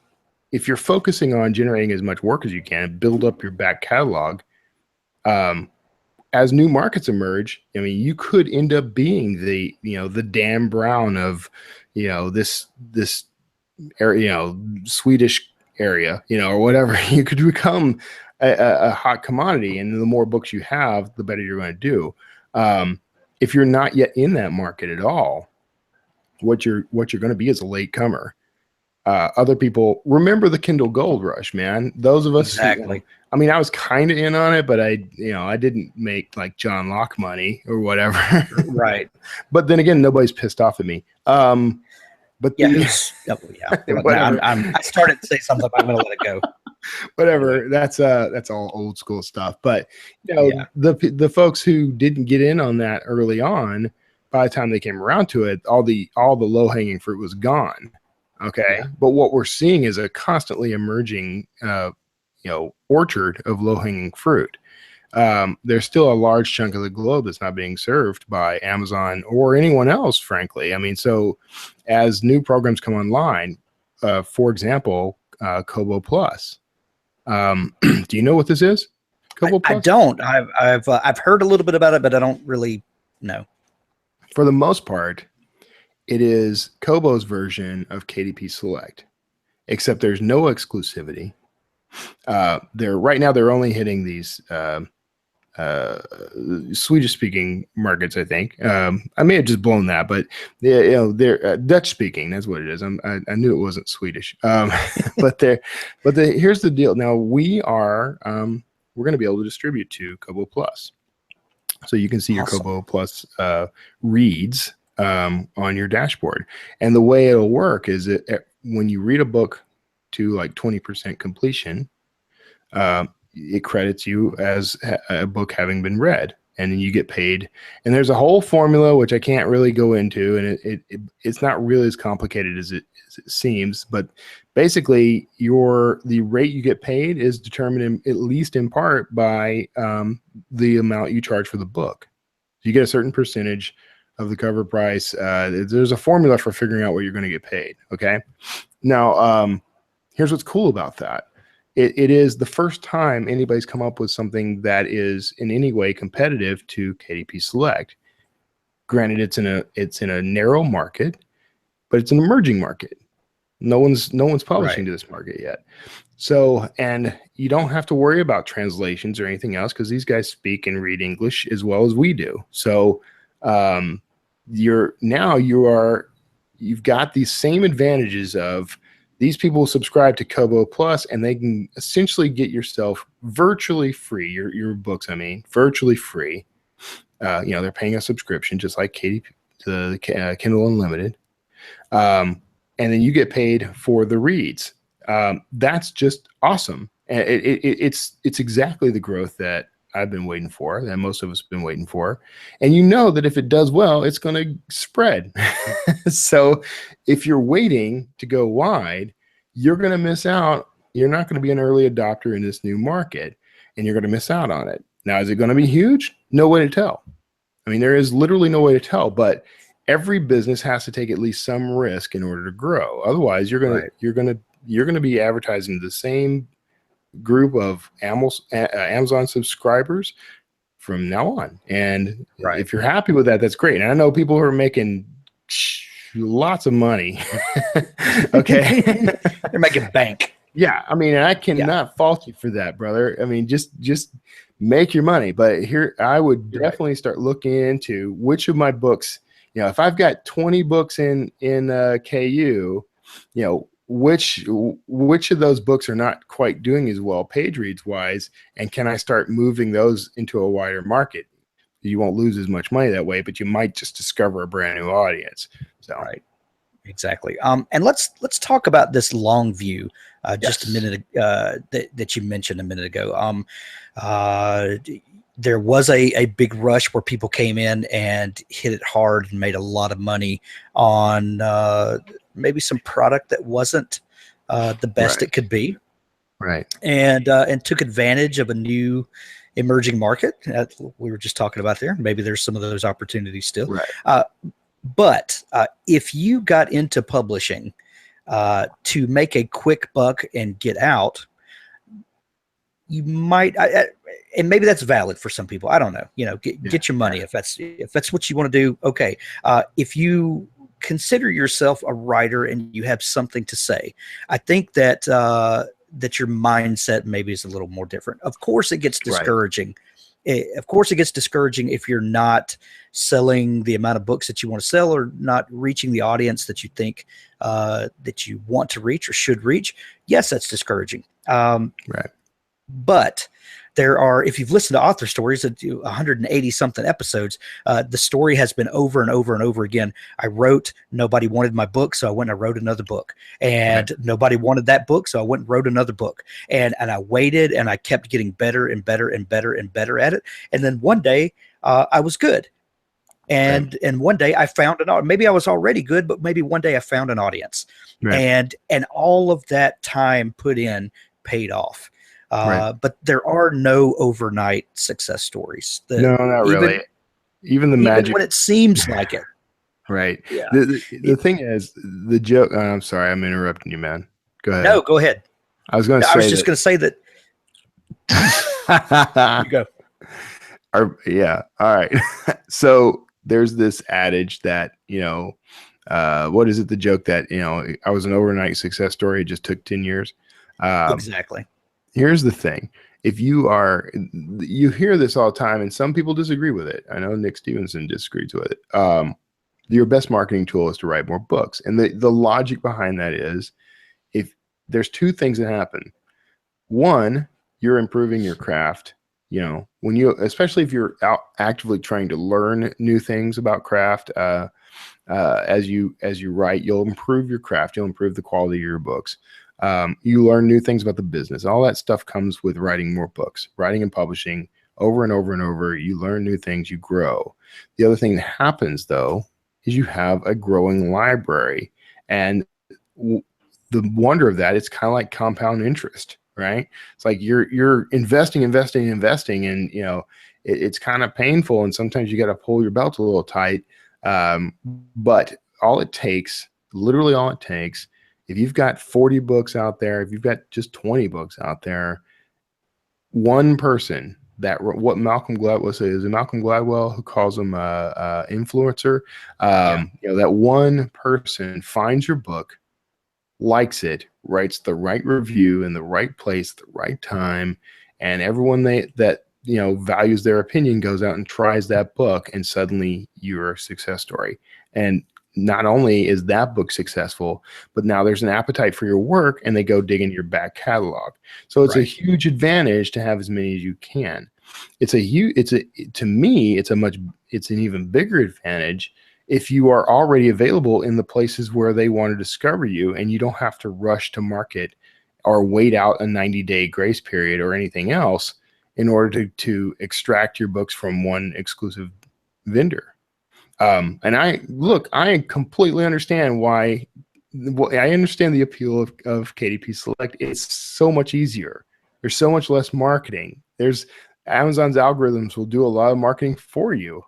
focusing on generating as much work as you can and build up your back catalog, as new markets emerge, I mean, you could end up being the Dan Brown of, this area, Swedish area, or whatever. You could become a hot commodity, and the more books you have, the better you're going to do. If you're not yet in that market at all, what you're going to be is a late comer. Other people remember the Kindle Gold Rush, man. Those of us, Exactly. I mean, I was kind of in on it, but I didn't make like John Locke money or whatever. Right. But then again, nobody's pissed off at me. But Yeah. I started to say something, but I'm going to let it go. Whatever. That's all old school stuff. But the folks who didn't get in on that early on, by the time they came around to it, all the low hanging fruit was gone. Okay. Yeah. But what we're seeing is a constantly emerging, orchard of low hanging fruit. There's still a large chunk of the globe that's not being served by Amazon or anyone else, frankly. I mean, so as new programs come online, for example, Kobo Plus. Do you know what this is? Kobo Plus? I don't. I've heard a little bit about it, but I don't really know. For the most part, it is Kobo's version of KDP Select, except there's no exclusivity. Right now they're only hitting these Swedish speaking markets, I think. I may have just blown that, but they're Dutch speaking. That's what it is. I knew it wasn't Swedish. But here's the deal. Now we're going to be able to distribute to Kobo Plus, so you can see your Kobo Plus reads on your dashboard. And the way it'll work is that when you read a book to like 20% completion, it credits you as a book having been read, and then you get paid. And there's a whole formula which I can't really go into, and it's not really as complicated as it seems. But basically, the rate you get paid is determined at least in part by the amount you charge for the book. You get a certain percentage of the cover price. There's a formula for figuring out what you're going to get paid. Okay. Now, here's what's cool about that. It is the first time anybody's come up with something that is in any way competitive to KDP Select. Granted, it's in a narrow market, but it's an emerging market. No one's publishing to this market yet. So, and you don't have to worry about translations or anything else, because these guys speak and read English as well as we do. So, you've got these same advantages of These people subscribe to Kobo Plus, and they can essentially get yourself virtually free, your books, I mean, virtually free. They're paying a subscription, just like the Kindle Unlimited. And then you get paid for the reads. That's just awesome. And it's exactly the growth that I've been waiting for, that most of us have been waiting for. And you know that if it does well, it's going to spread. So if you're waiting to go wide, you're going to miss out. You're not going to be an early adopter in this new market, and you're going to miss out on it. Now, is it going to be huge? No way to tell. I mean, there is literally no way to tell, but every business has to take at least some risk in order to grow. Otherwise, you're going to be advertising the same group of Amazon subscribers from now on. And if you're happy with that, that's great. And I know people who are making lots of money. Okay. They're making bank. Yeah. I mean, I cannot fault you for that, brother. I mean, just make your money. But here, I would definitely start looking into which of my books, if I've got 20 books in KU, which of those books are not quite doing as well page reads wise, and can I start moving those into a wider market? You won't lose as much money that way, but you might just discover a brand new audience. So exactly. And let's talk about this long view just a minute that you mentioned a minute ago. There was a big rush where people came in and hit it hard and made a lot of money on maybe some product that wasn't the best it could be. Right. And took advantage of a new emerging market that we were just talking about there. Maybe there's some of those opportunities still. Right. But if you got into publishing to make a quick buck and get out, you might, and maybe that's valid for some people. I don't know. Get your money if that's what you want to do. Okay. If you consider yourself a writer and you have something to say, I think that that your mindset maybe is a little more different. Of course, it gets discouraging. Of course, it gets discouraging if you're not selling the amount of books that you want to sell, or not reaching the audience that you think that you want to reach or should reach. Yes, that's discouraging. Right. But there are, if you've listened to author stories, 180 something episodes, the story has been over and over and over again. I wrote, nobody wanted my book, so I went and I wrote another book. And nobody wanted that book, so I went and wrote another book. And I waited, and I kept getting better and better and better and better at it. And then one day I was good. And one day I found an audience. Maybe I was already good, but maybe one day I found an audience. And all of that time put in paid off. But there are no overnight success stories. No, not really. Even the magic, when it seems like it. Right. Yeah. The thing is, the joke. I'm sorry, I'm interrupting you, man. Go ahead. No, go ahead. I was going to say. I was just going to say that. You go. Yeah. All right. So there's this adage that what is it? The joke that I was an overnight success story. It just took 10 years. Exactly. Here's the thing. If you hear this all the time, and some people disagree with it. I know Nick Stevenson disagrees with it. Your best marketing tool is to write more books. And the logic behind that is, if there's two things that happen. One, you're improving your craft. Especially if you're out actively trying to learn new things about craft, as you write, you'll improve your craft. You'll improve the quality of your books. You learn new things about the business. All that stuff comes with writing more books, writing and publishing over and over and over. You learn new things, you grow. The other thing that happens, though, is you have a growing library. And the wonder of that, it's kind of like compound interest, right? It's like you're investing, and it's kind of painful. And sometimes you got to pull your belt a little tight. But literally all it takes, if you've got 40 books out there, if you've got just 20 books out there, one person, what Malcolm Gladwell says, is it Malcolm Gladwell who calls them influencer? That one person finds your book, likes it, writes the right review in the right place, the right time, and everyone that values their opinion goes out and tries that book, and suddenly you're a success story. And not only is that book successful, but now there's an appetite for your work and they go dig into your back catalog. So it's a huge advantage to have as many as you can. To me, it's an even bigger advantage if you are already available in the places where they want to discover you, and you don't have to rush to market or wait out a 90-day grace period or anything else in order to extract your books from one exclusive vendor. And I completely understand why. I understand the appeal of KDP Select. It's so much easier. There's so much less marketing. Amazon's algorithms will do a lot of marketing for you.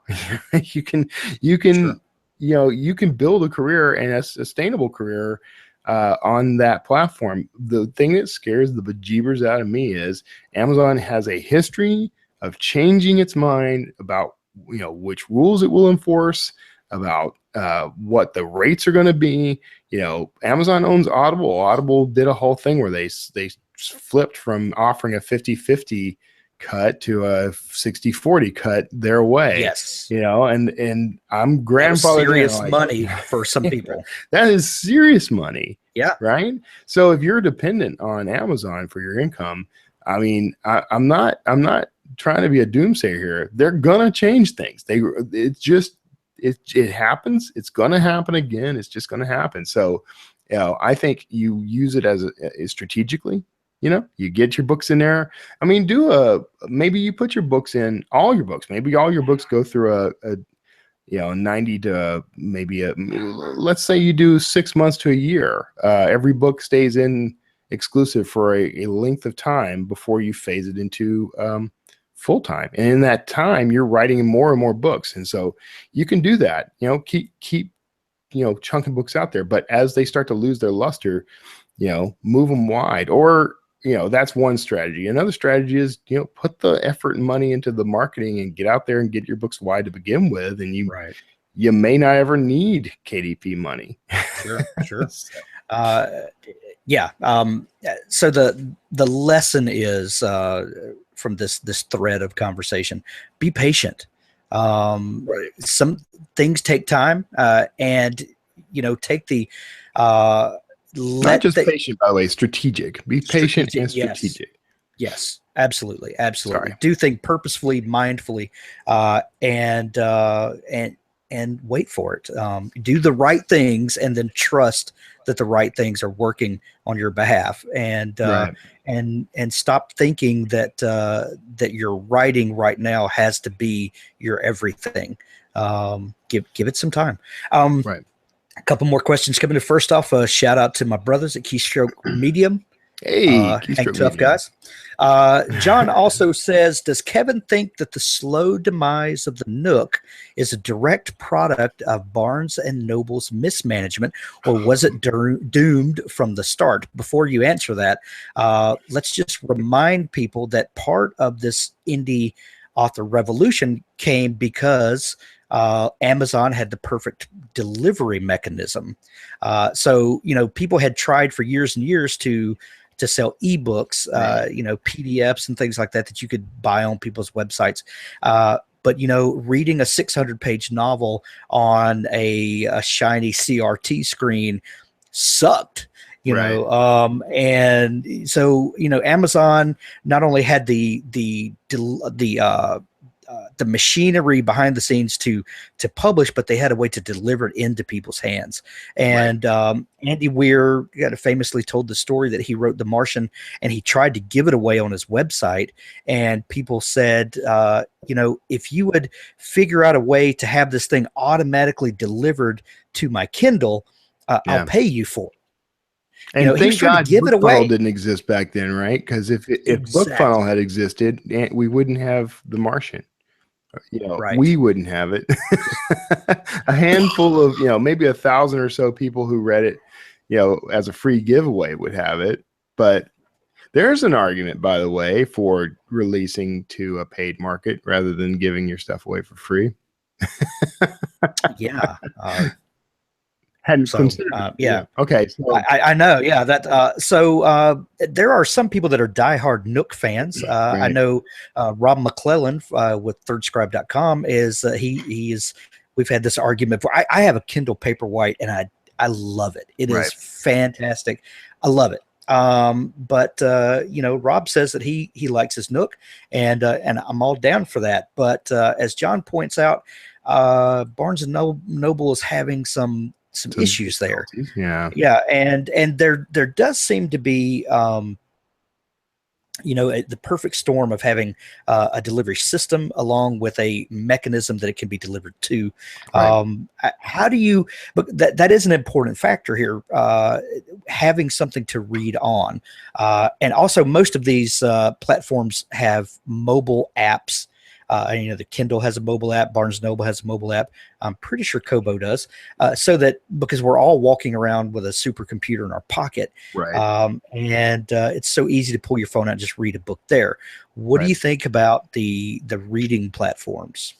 you can, sure. You can build a career, and a sustainable career on that platform. The thing that scares the bejeebers out of me is Amazon has a history of changing its mind about which rules it will enforce, about what the rates are going to be. Amazon owns Audible. Audible did a whole thing where they flipped from offering a 50-50 cut to a 60-40 cut their way. Yes. And I'm grandfathered. Serious money for some people. That is serious money. Yeah. Right. So if you're dependent on Amazon for your income, I mean, I'm not trying to be a doomsayer here. They're gonna change things. It happens. It's gonna happen again. It's just gonna happen. So, I think you use it as strategically. You get your books in there. I mean, maybe you put your books in, all your books. Maybe all your books go through a 90 to maybe let's say you do 6 months to a year. Every book stays in exclusive for a length of time before you phase it into full time. And in that time, you're writing more and more books. And so you can do that, keep chunking books out there. But as they start to lose their luster, move them wide. Or that's one strategy. Another strategy is, put the effort and money into the marketing and get out there and get your books wide to begin with. And you may not ever need KDP money. Sure. Yeah. So the lesson is from this thread of conversation: be patient. Some things take time, and take the not just patient, by the way, strategic. Be patient and strategic. Yes, absolutely. Sorry. Do things purposefully, mindfully, and wait for it. Do the right things, and then trust that the right things are working on your behalf, and stop thinking that that your writing right now has to be your everything. Give it some time. Right. A couple more questions coming in. First off, shout out to my brothers at Keystroke Medium. Hey, hang tough, guys. John also says, does Kevin think that the slow demise of the Nook is a direct product of Barnes and Noble's mismanagement, or was it doomed from the start? Before you answer that, let's just remind people that part of this indie author revolution came because Amazon had the perfect delivery mechanism. So people had tried for years and years to sell ebooks, PDFs and things like that you could buy on people's websites. But reading a 600-page novel on a shiny CRT screen sucked. And so Amazon not only had the machinery behind the scenes to publish, but they had a way to deliver it into people's hands. And Andy Weir famously told the story that he wrote The Martian and he tried to give it away on his website, and people said, if you would figure out a way to have this thing automatically delivered to my Kindle, I'll pay you for it. And thank God BookFunnel didn't exist back then, right? Because if BookFunnel had existed, we wouldn't have The Martian. We wouldn't have it. A handful of, maybe 1,000 or so people who read it, as a free giveaway would have it. But there's an argument, by the way, for releasing to a paid market rather than giving your stuff away for free. Yeah. Hadn't considered. Okay. So. I know. Yeah. That. There are some people that are diehard Nook fans. I know Rob McClellan with ThirdScribe.com is he we've had this argument. I have a Kindle Paperwhite, and I love it. It is fantastic. I love it. But Rob says that he likes his Nook, and I'm all down for that. But as John points out, Barnes and Noble is having some issues there. Yeah, and there does seem to be the perfect storm of having a delivery system along with a mechanism that it can be delivered to. How do you, but that is an important factor here, having something to read on. And also most of these platforms have mobile apps. The Kindle has a mobile app, Barnes & Noble has a mobile app. I'm pretty sure Kobo does. So that because we're all walking around with a supercomputer in our pocket, and it's so easy to pull your phone out and just read a book there. What do you think about the reading platforms?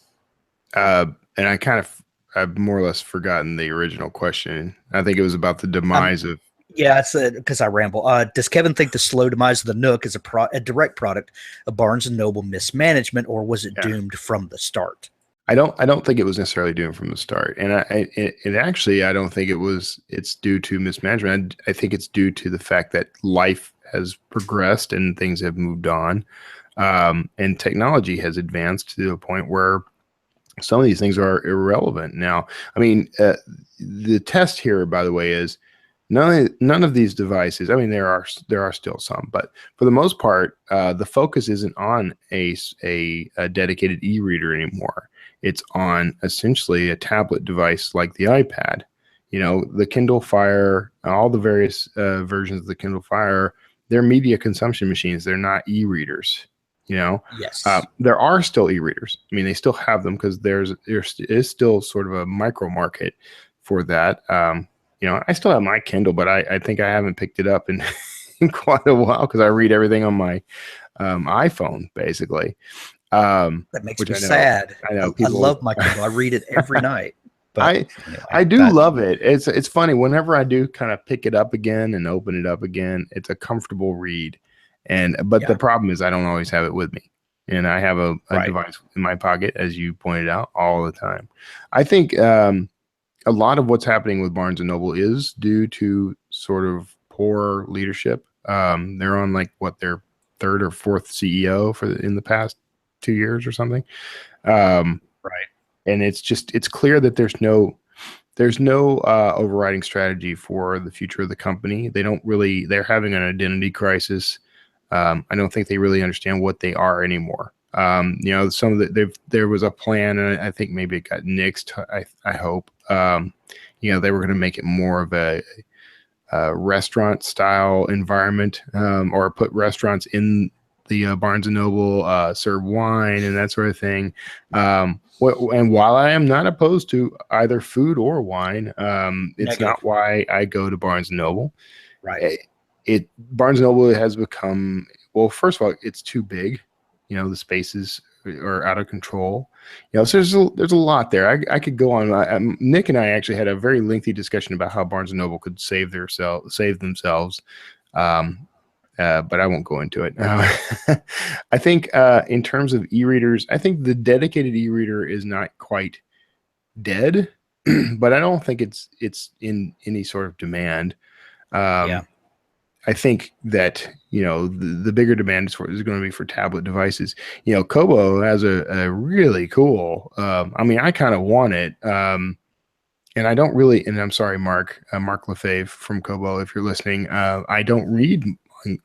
And I've more or less forgotten the original question. I think it was about the demise of. Yeah, it's because I ramble. Does Kevin think the slow demise of the Nook is a direct product of Barnes & Noble mismanagement, or was it doomed from the start? I don't think it was necessarily doomed from the start, and I don't think it's due to mismanagement. I think it's due to the fact that life has progressed and things have moved on, and technology has advanced to the point where some of these things are irrelevant now. I mean, the test here, by the way, is none of these devices. I mean, there are still some, but for the most part, the focus isn't on a dedicated e-reader anymore. It's on essentially a tablet device like the iPad. The Kindle Fire, all the various versions of the Kindle Fire, they're media consumption machines. They're not e-readers. Yes. There are still e-readers. I mean, they still have them because there is still sort of a micro market for that. I still have my Kindle, but I think I haven't picked it up in quite a while because I read everything on my iPhone, basically. That makes me sad. I know. I love my Kindle. I read it every night. But I do love it. It's funny. Whenever I do kind of pick it up again and open it up again, it's a comfortable read. But the problem is I don't always have it with me. And I have a device in my pocket, as you pointed out, all the time. I think a lot of what's happening with Barnes & Noble is due to sort of poor leadership. They're on their third or fourth CEO in the past 2 years or something. And it's clear that there's no overriding strategy for the future of the company. They're having an identity crisis. I don't think they really understand what they are anymore. There was a plan, and I think maybe it got nixed. I hope. They were going to make it more of a restaurant style environment, or put restaurants in the Barnes & Noble, serve wine and that sort of thing. And while I am not opposed to either food or wine, it's not why I go to Barnes & Noble. Right. Barnes & Noble has become, well, first of all, it's too big. The spaces are out of control. So there's a lot there. I could go on. Nick and I actually had a very lengthy discussion about how Barnes & Noble could save themselves. But I won't go into it. I think in terms of e-readers, I think the dedicated e-reader is not quite dead, but I don't think it's in any sort of demand. I think that, the bigger demand is going to be for tablet devices. Kobo has a really cool, I kind of want it. And I don't really, and I'm sorry, Mark Lefebvre from Kobo, if you're listening, I don't read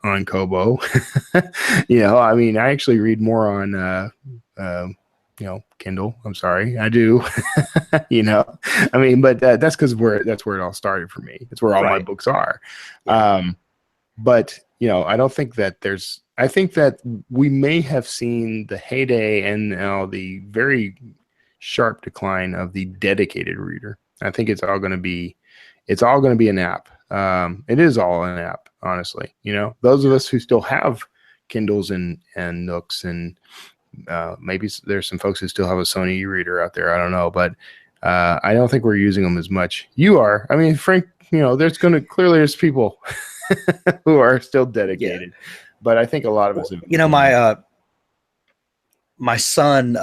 on Kobo. I actually read more on, Kindle. I'm sorry, I do. But that's because that's where it all started for me. It's where all my books are. But I don't think that I think that we may have seen the heyday and now the very sharp decline of the dedicated reader. I think it's all going to be an app. It is all an app, honestly. Those of us who still have Kindles and Nooks, and maybe there's some folks who still have a Sony e-reader out there. I don't know, but I don't think we're using them as much. You are. Frank, there's people who are still dedicated, but I think a lot of us have. My son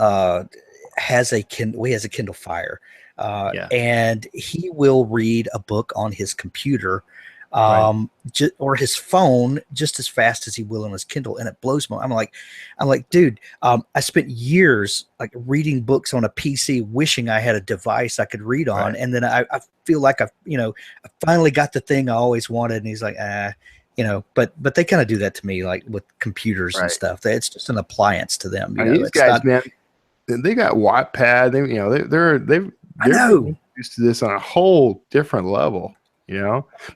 has a Kindle. He has a Kindle Fire, and he will read a book on his computer or his phone just as fast as he will on his Kindle, and it blows my. I'm like, dude, I spent years like reading books on a PC, wishing I had a device I could read on, and then I feel like I finally got the thing I always wanted. And he's like, but they kind of do that to me, like with computers and stuff. It's just an appliance to them. These guys, man, they got Wattpad. They're used to this on a whole different level.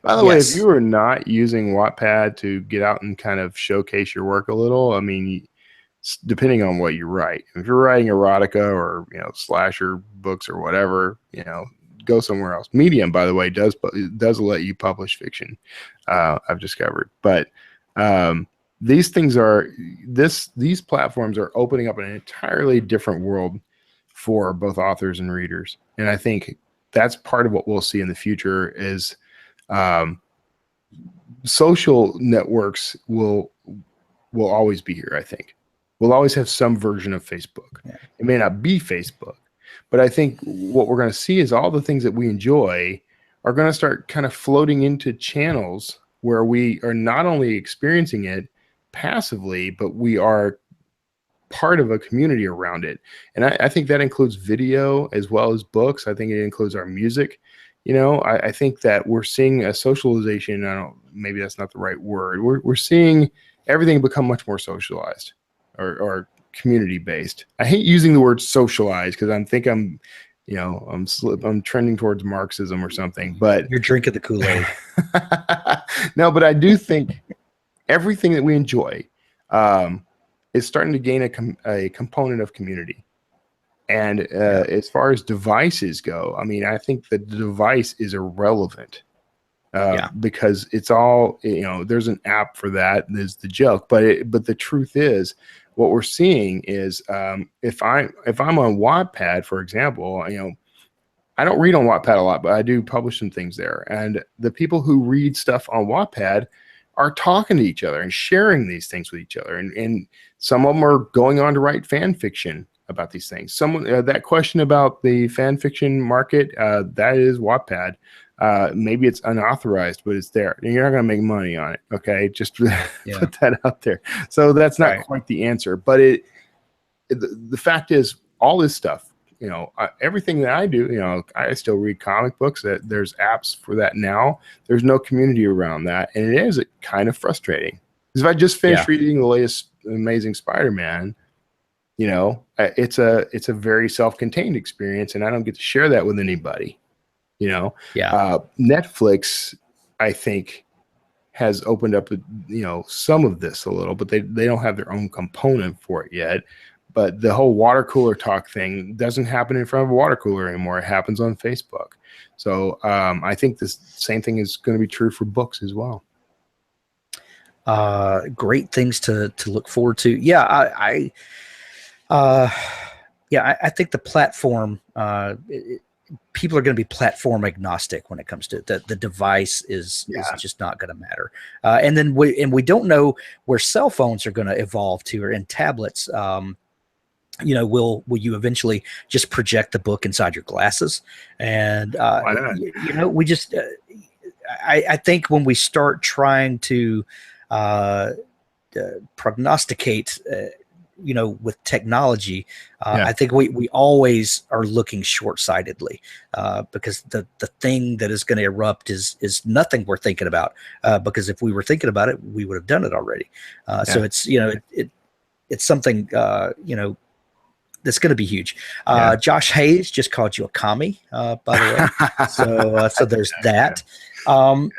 By the way, if you are not using Wattpad to get out and kind of showcase your work a little, I mean, depending on what you write, if you're writing erotica or slasher books or whatever, go somewhere else. Medium, by the way, does let you publish fiction. I've discovered, but these platforms are opening up an entirely different world for both authors and readers, and I think that's part of what we'll see in the future is. Social networks will always be here. I think we'll always have some version of Facebook. It may not be Facebook, but I think what we're going to see is all the things that we enjoy are going to start kind of floating into channels where we are not only experiencing it passively, but we are part of a community around it. And I think that includes video as well as books. I think it includes our music. I think that we're seeing a socialization. Maybe that's not the right word. We're seeing everything become much more socialized or community based. I hate using the word socialized because I'm trending towards Marxism or something. But you're drinking the Kool-Aid. No, but I do think everything that we enjoy is starting to gain a component of community. And as far as devices go, I mean, I think that the device is irrelevant because it's all, there's an app for that. There's the joke, but the truth is what we're seeing is if I'm on Wattpad, for example, I don't read on Wattpad a lot, but I do publish some things there. And the people who read stuff on Wattpad are talking to each other and sharing these things with each other. And some of them are going on to write fan fiction about these things. That question about the fan fiction market, that is Wattpad. Maybe it's unauthorized, but it's there. And you're not going to make money on it. Okay. Just put that out there. So that's not quite the answer, but the fact is all this stuff, everything that I do, I still read comic books. That there's apps for that now. There's no community around that. And it is kind of frustrating. Because if I just finished reading the latest Amazing Spider-Man, it's a very self-contained experience, and I don't get to share that with anybody. Netflix, I think, has opened up, some of this a little, but they don't have their own component for it yet. But the whole water cooler talk thing doesn't happen in front of a water cooler anymore. It happens on Facebook. So I think the same thing is going to be true for books as well. Great things to look forward to. I think the platform, people are going to be platform agnostic when it comes to the device is just not going to matter. And then we don't know where cell phones are going to evolve to, or in tablets. Will you eventually just project the book inside your glasses? And we just, I think when we start trying to prognosticate, with technology, I think we always are looking short-sightedly because the thing that is going to erupt is nothing we're thinking about, because if we were thinking about it, we would have done it already. So it's, it's something, that's going to be huge. Josh Hayes just called you a commie, by the way. So there's that. Armand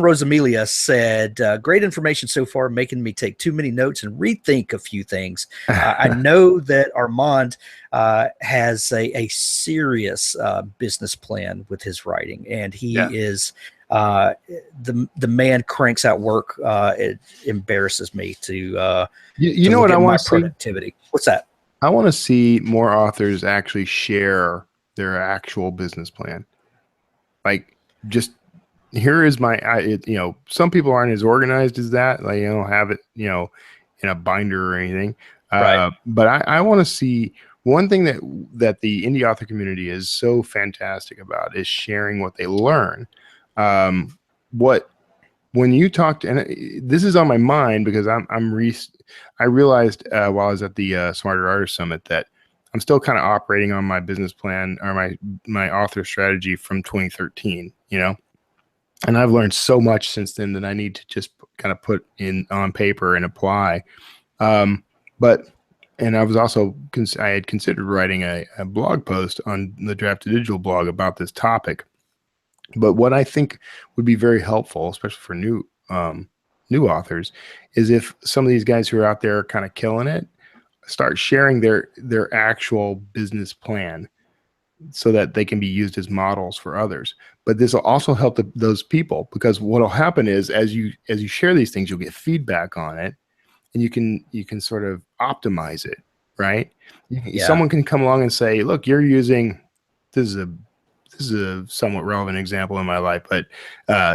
Rosamilia said, great information so far, making me take too many notes and rethink a few things. I know that Armand has a serious business plan with his writing, and he is the man cranks out work. It embarrasses me to you know what I want to see? Productivity. What's that? I want to see more authors actually share their actual business plan. Like, just here is my, some people aren't as organized as that. Like, don't have it, in a binder or anything. But I want to see one thing that the indie author community is so fantastic about is sharing what they learn. When you talked, and this is on my mind because I realized while I was at the Smarter Artist Summit that I'm still kind of operating on my business plan or my author strategy from 2013, and I've learned so much since then that I need to just kind of put in on paper and apply. And I was also, I had considered writing a blog post on the Draft2Digital blog about this topic. But what I think would be very helpful, especially for new authors, is if some of these guys who are out there kind of killing it start sharing their actual business plan so that they can be used as models for others. But this will also help those people, because what will happen is as you share these things, you'll get feedback on it, and you can sort of optimize it, right? Yeah. Someone can come along and say, look, you're using, this is a somewhat relevant example in my life, but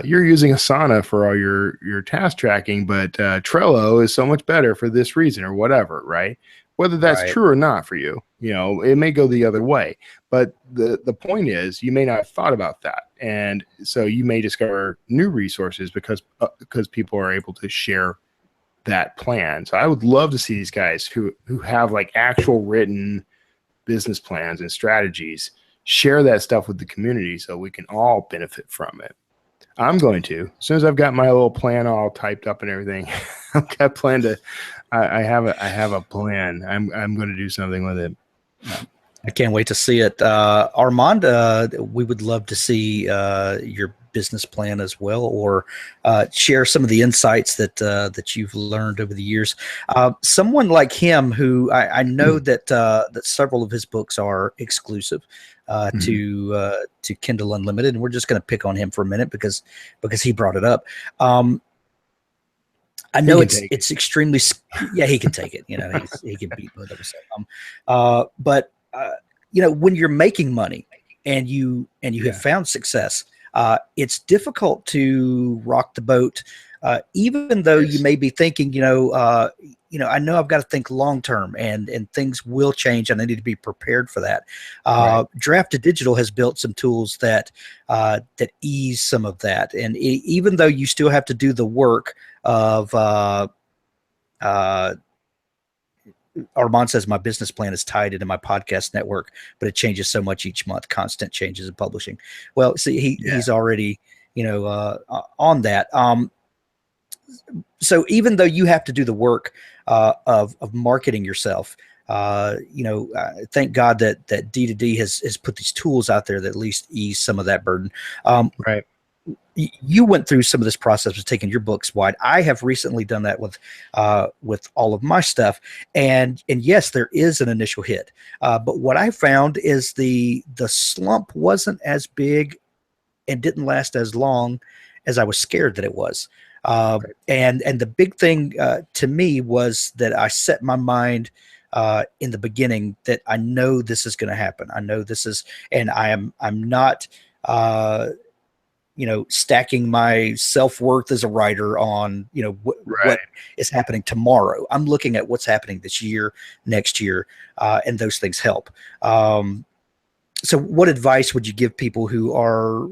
you're using Asana for all your task tracking, but Trello is so much better for this reason or whatever, right? Whether that's true or not for you, it may go the other way. But the point is, you may not have thought about that, and so you may discover new resources because people are able to share that plan. So I would love to see these guys who have like actual written business plans and strategies share that stuff with the community so we can all benefit from it. I'm going to, as soon as I've got my little plan all typed up and everything, I've got plan to, I have a plan. I'm going to do something with it. I can't wait to see it. Armand, we would love to see your business plan as well, or share some of the insights that you've learned over the years. Someone like him, who I know that several of his books are exclusive to Kindle Unlimited, and we're just going to pick on him for a minute because he brought it up. I know it's extremely, he can take it. He can beat both of us. But when you're making money and you have found success, it's difficult to rock the boat, even though you may be thinking, I know I've got to think long term, and things will change, and I need to be prepared for that. Draft2Digital has built some tools that ease some of that, and even though you still have to do the work of Armand says my business plan is tied into my podcast network, but it changes so much each month. Constant changes in publishing. Well, see, he's already on that. So even though you have to do the work of marketing yourself, thank God that D2D has put these tools out there that at least ease some of that burden. Right. You went through some of this process of taking your books wide. I have recently done that with all of my stuff, and yes, there is an initial hit. But what I found is the slump wasn't as big and didn't last as long as I was scared that it was. And the big thing to me was that I set my mind in the beginning that I know this is going to happen. I know this is, and I'm not stacking my self-worth as a writer on, what is happening tomorrow. I'm looking at what's happening this year, next year, and those things help. So what advice would you give people who are,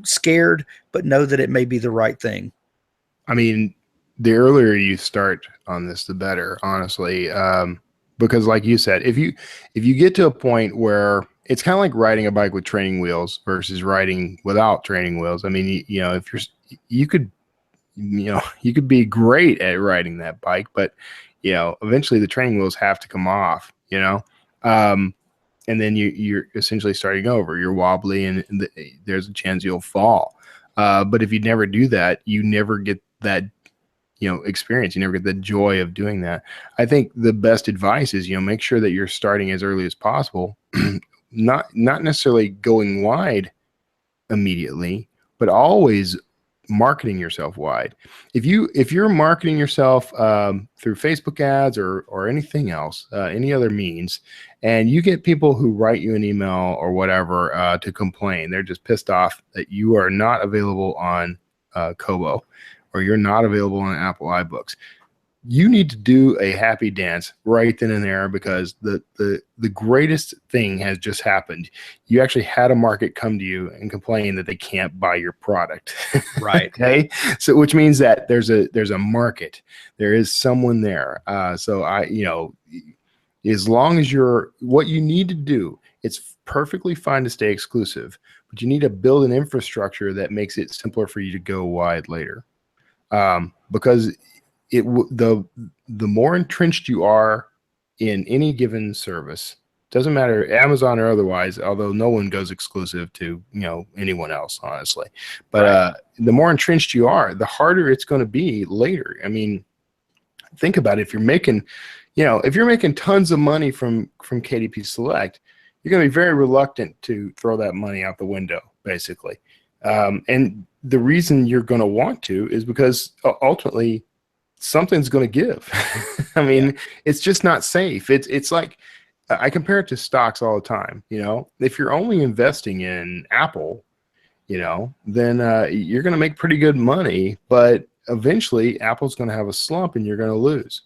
scared, but know that it may be the right thing? I mean, the earlier you start on this, the better, honestly. Because like you said, if you get to a point where it's kind of like riding a bike with training wheels versus riding without training wheels. I mean, if you could be great at riding that bike, but eventually the training wheels have to come off, and then you're essentially starting over. You're wobbly, and there's a chance you'll fall. But if you never do that, you never get that experience. You never get the joy of doing that. I think the best advice is make sure that you're starting as early as possible. Not necessarily going wide immediately, but always marketing yourself wide. If you're marketing yourself through Facebook ads or anything else, any other means, and you get people who write you an email or whatever to complain, they're just pissed off that you are not available on Kobo, or you're not available on Apple iBooks. you need to do a happy dance right then and there, because the greatest thing has just happened. You actually had a market come to you and complain that they can't buy your product. Right. Okay. So, which means that there's a market, there is someone there. So as long as what you need to do, it's perfectly fine to stay exclusive, but you need to build an infrastructure that makes it simpler for you to go wide later. Because the more entrenched you are in any given service, doesn't matter Amazon or otherwise, although no one goes exclusive to anyone else, honestly. But the more entrenched you are, the harder it's going to be later. I mean, think about it. If you're making tons of money from KDP Select, you're going to be very reluctant to throw that money out the window, basically. And the reason you're going to want to is because ultimately something's going to give. I mean, it's just not safe. It's like, I compare it to stocks all the time. If you're only investing in Apple, then you're going to make pretty good money, but eventually Apple's going to have a slump and you're going to lose.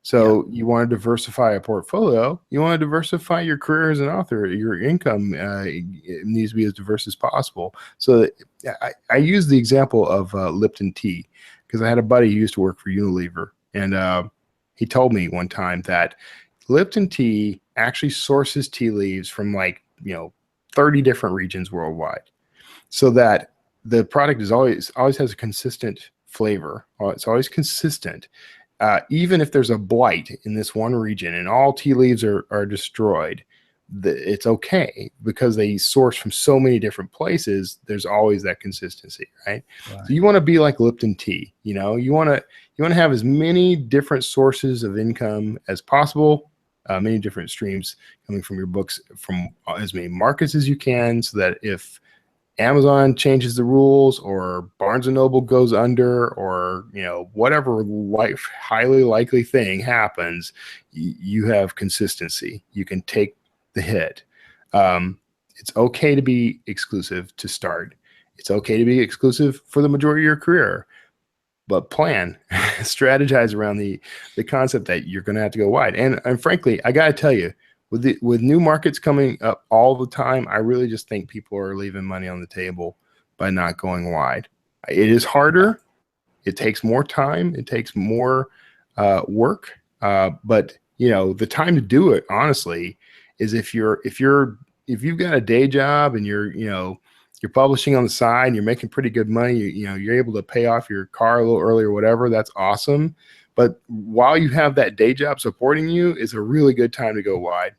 So you want to diversify a portfolio. You want to diversify your career as an author. Your income it needs to be as diverse as possible. So I use the example of Lipton tea, because I had a buddy who used to work for Unilever, and he told me one time that Lipton tea actually sources tea leaves from 30 different regions worldwide, so that the product is always has a consistent flavor. It's always consistent. Even if there's a blight in this one region and all tea leaves are destroyed, it's okay, because they source from so many different places. There's always that consistency, right? So you want to be like Lipton tea. You want to have as many different sources of income as possible, many different streams coming from your books, from as many markets as you can, so that if Amazon changes the rules, or Barnes and Noble goes under, or whatever highly likely thing happens, you have consistency. You can take the hit. It's okay to be exclusive to start. It's okay to be exclusive for the majority of your career, but plan, strategize around the concept that you're going to have to go wide. And frankly, I got to tell you, with new markets coming up all the time, I really just think people are leaving money on the table by not going wide. It is harder. It takes more time. It takes more work. But the time to do it, honestly, is if you've got a day job and you're publishing on the side and you're making pretty good money, you're able to pay off your car a little early or whatever. That's awesome. But while you have that day job supporting you, is a really good time to go wide.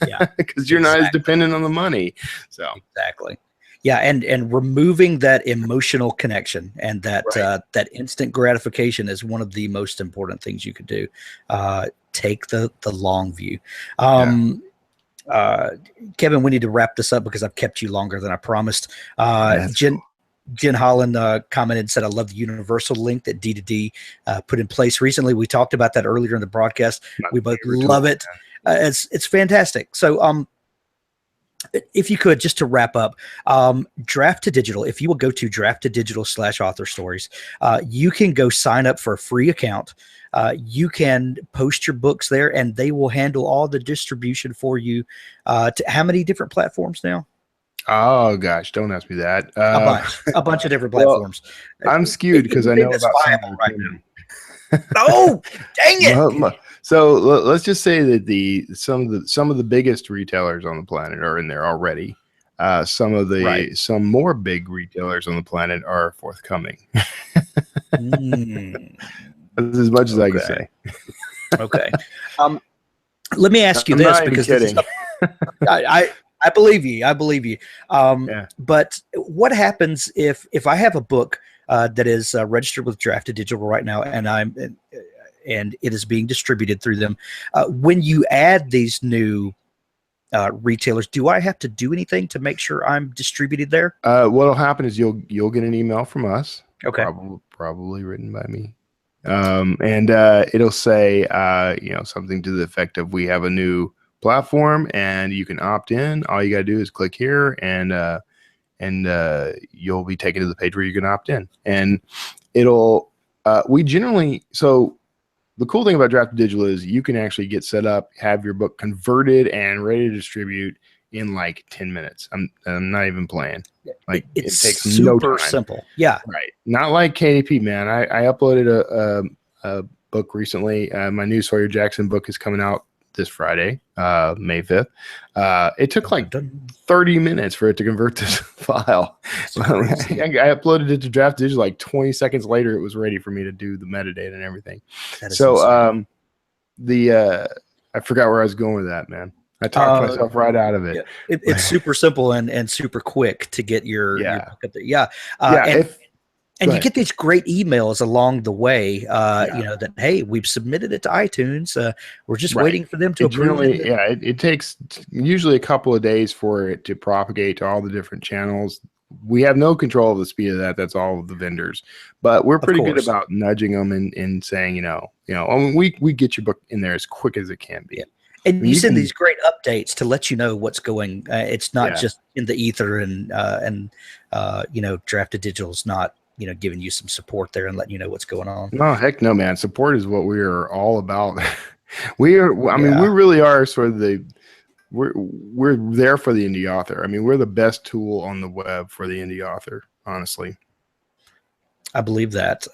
Yeah, because you're not as dependent on the money. So exactly. Yeah, and removing that emotional connection and that that instant gratification is one of the most important things you could do. Take the long view. Kevin, we need to wrap this up because I've kept you longer than I promised. Jen Holland commented and said, I love the universal link that D2D put in place recently. We talked about that earlier in the broadcast. We both love it. It's fantastic. So if you could, just to wrap up, Draft2Digital, if you will go to Draft2Digital/author stories, you can go sign up for a free account. You can post your books there, and they will handle all the distribution for you. To how many different platforms now? Oh gosh, don't ask me that. A bunch of different platforms. Well, I'm skewed because I know about some right now. Oh, dang it! So let's just say that some of the biggest retailers on the planet are in there already. Some more big retailers on the planet are forthcoming. That's as much as I can say. Okay. Let me ask you this, because this is I believe you. I believe you. But what happens if I have a book that is registered with Draft2Digital right now, and it is being distributed through them? When you add these new retailers, do I have to do anything to make sure I'm distributed there? What'll happen is you'll get an email from us. Okay. Probably written by me. And it'll say something to the effect of, we have a new platform and you can opt in. All you got to do is click here, and you'll be taken to the page where you can opt in. And it'll the the cool thing about Draft2Digital is you can actually get set up, have your book converted and ready to distribute in like 10 minutes. I'm not even playing. Like it takes no time. Super simple. Yeah. Right. Not like KDP, man. I uploaded a book recently. My new Sawyer Jackson book is coming out this Friday, May 5th. It took like 30 minutes for it to convert this file. I uploaded it to Draft2Digital like 20 seconds later. It was ready for me to do the metadata and everything. So I forgot where I was going with that, man. I talked myself right out of it. Yeah. It's super simple and super quick to get your book up there. Yeah. And you get these great emails along the way, you know, that, hey, we've submitted it to iTunes. We're just waiting for them to approve it. Yeah, it takes usually a couple of days for it to propagate to all the different channels. We have no control of the speed of that. That's all of the vendors. But we're pretty good about nudging them and saying, you know, I mean, we get your book in there as quick as it can be. Yeah. And you send these great updates to let you know what's going. It's not just in the ether, and you know, Draft2Digital is not, you know, giving you some support there and letting you know what's going on. No, heck no, man. Support is what we are all about. We really are sort of we're there for the indie author. I mean, we're the best tool on the web for the indie author, honestly. I believe that.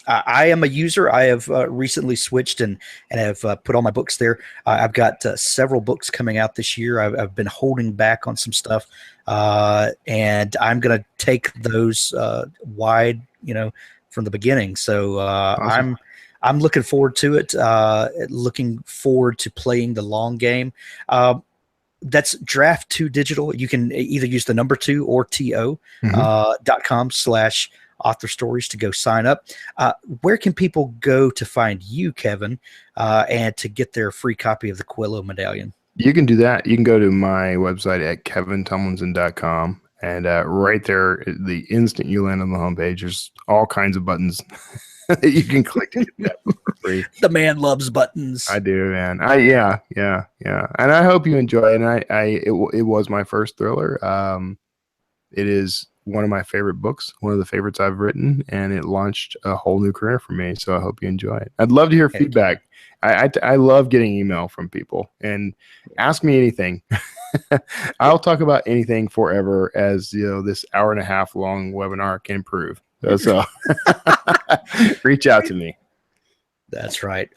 I am a user. I have recently switched and have put all my books there. I've got several books coming out this year. I've been holding back on some stuff, and I'm going to take those wide, you know, from the beginning. So awesome. I'm looking forward to it. Looking forward to playing the long game. That's Draft2Digital. You can either use the number 2 or .com/author stories to go sign up. Where can people go to find you, Kevin, and to get their free copy of the Quillo medallion? You can do that. You can go to my website at kevintumlinson.com, and right there, the instant you land on the homepage, there's all kinds of buttons that you can click to get that for free. The man loves buttons. I do, man. Yeah. And I hope you enjoy it. And it was my first thriller. It is one of my favorite books, one of the favorites I've written, and it launched a whole new career for me. So I hope you enjoy it. I'd love to hear feedback. I love getting email from people, and ask me anything. I'll talk about anything forever, as you know, this hour-and-a-half long webinar can prove. So reach out to me. That's right.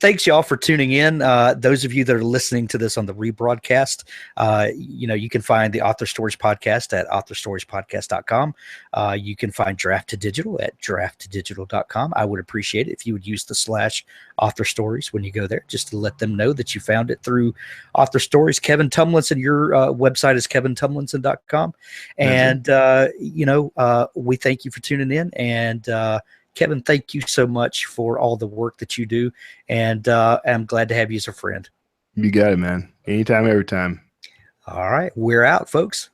Thanks, y'all, for tuning in. Those of you that are listening to this on the rebroadcast, you know, you can find the Author Stories Podcast at authorstoriespodcast.com. You can find Draft2Digital at draft2digital.com. I would appreciate it if you would use the /Author Stories when you go there, just to let them know that you found it through Author Stories. Kevin Tumlinson, your website is kevintumlinson.com. And, you know, we thank you for tuning in. And, Kevin, thank you so much for all the work that you do, and I'm glad to have you as a friend. You got it, man. Anytime, every time. All right. We're out, folks.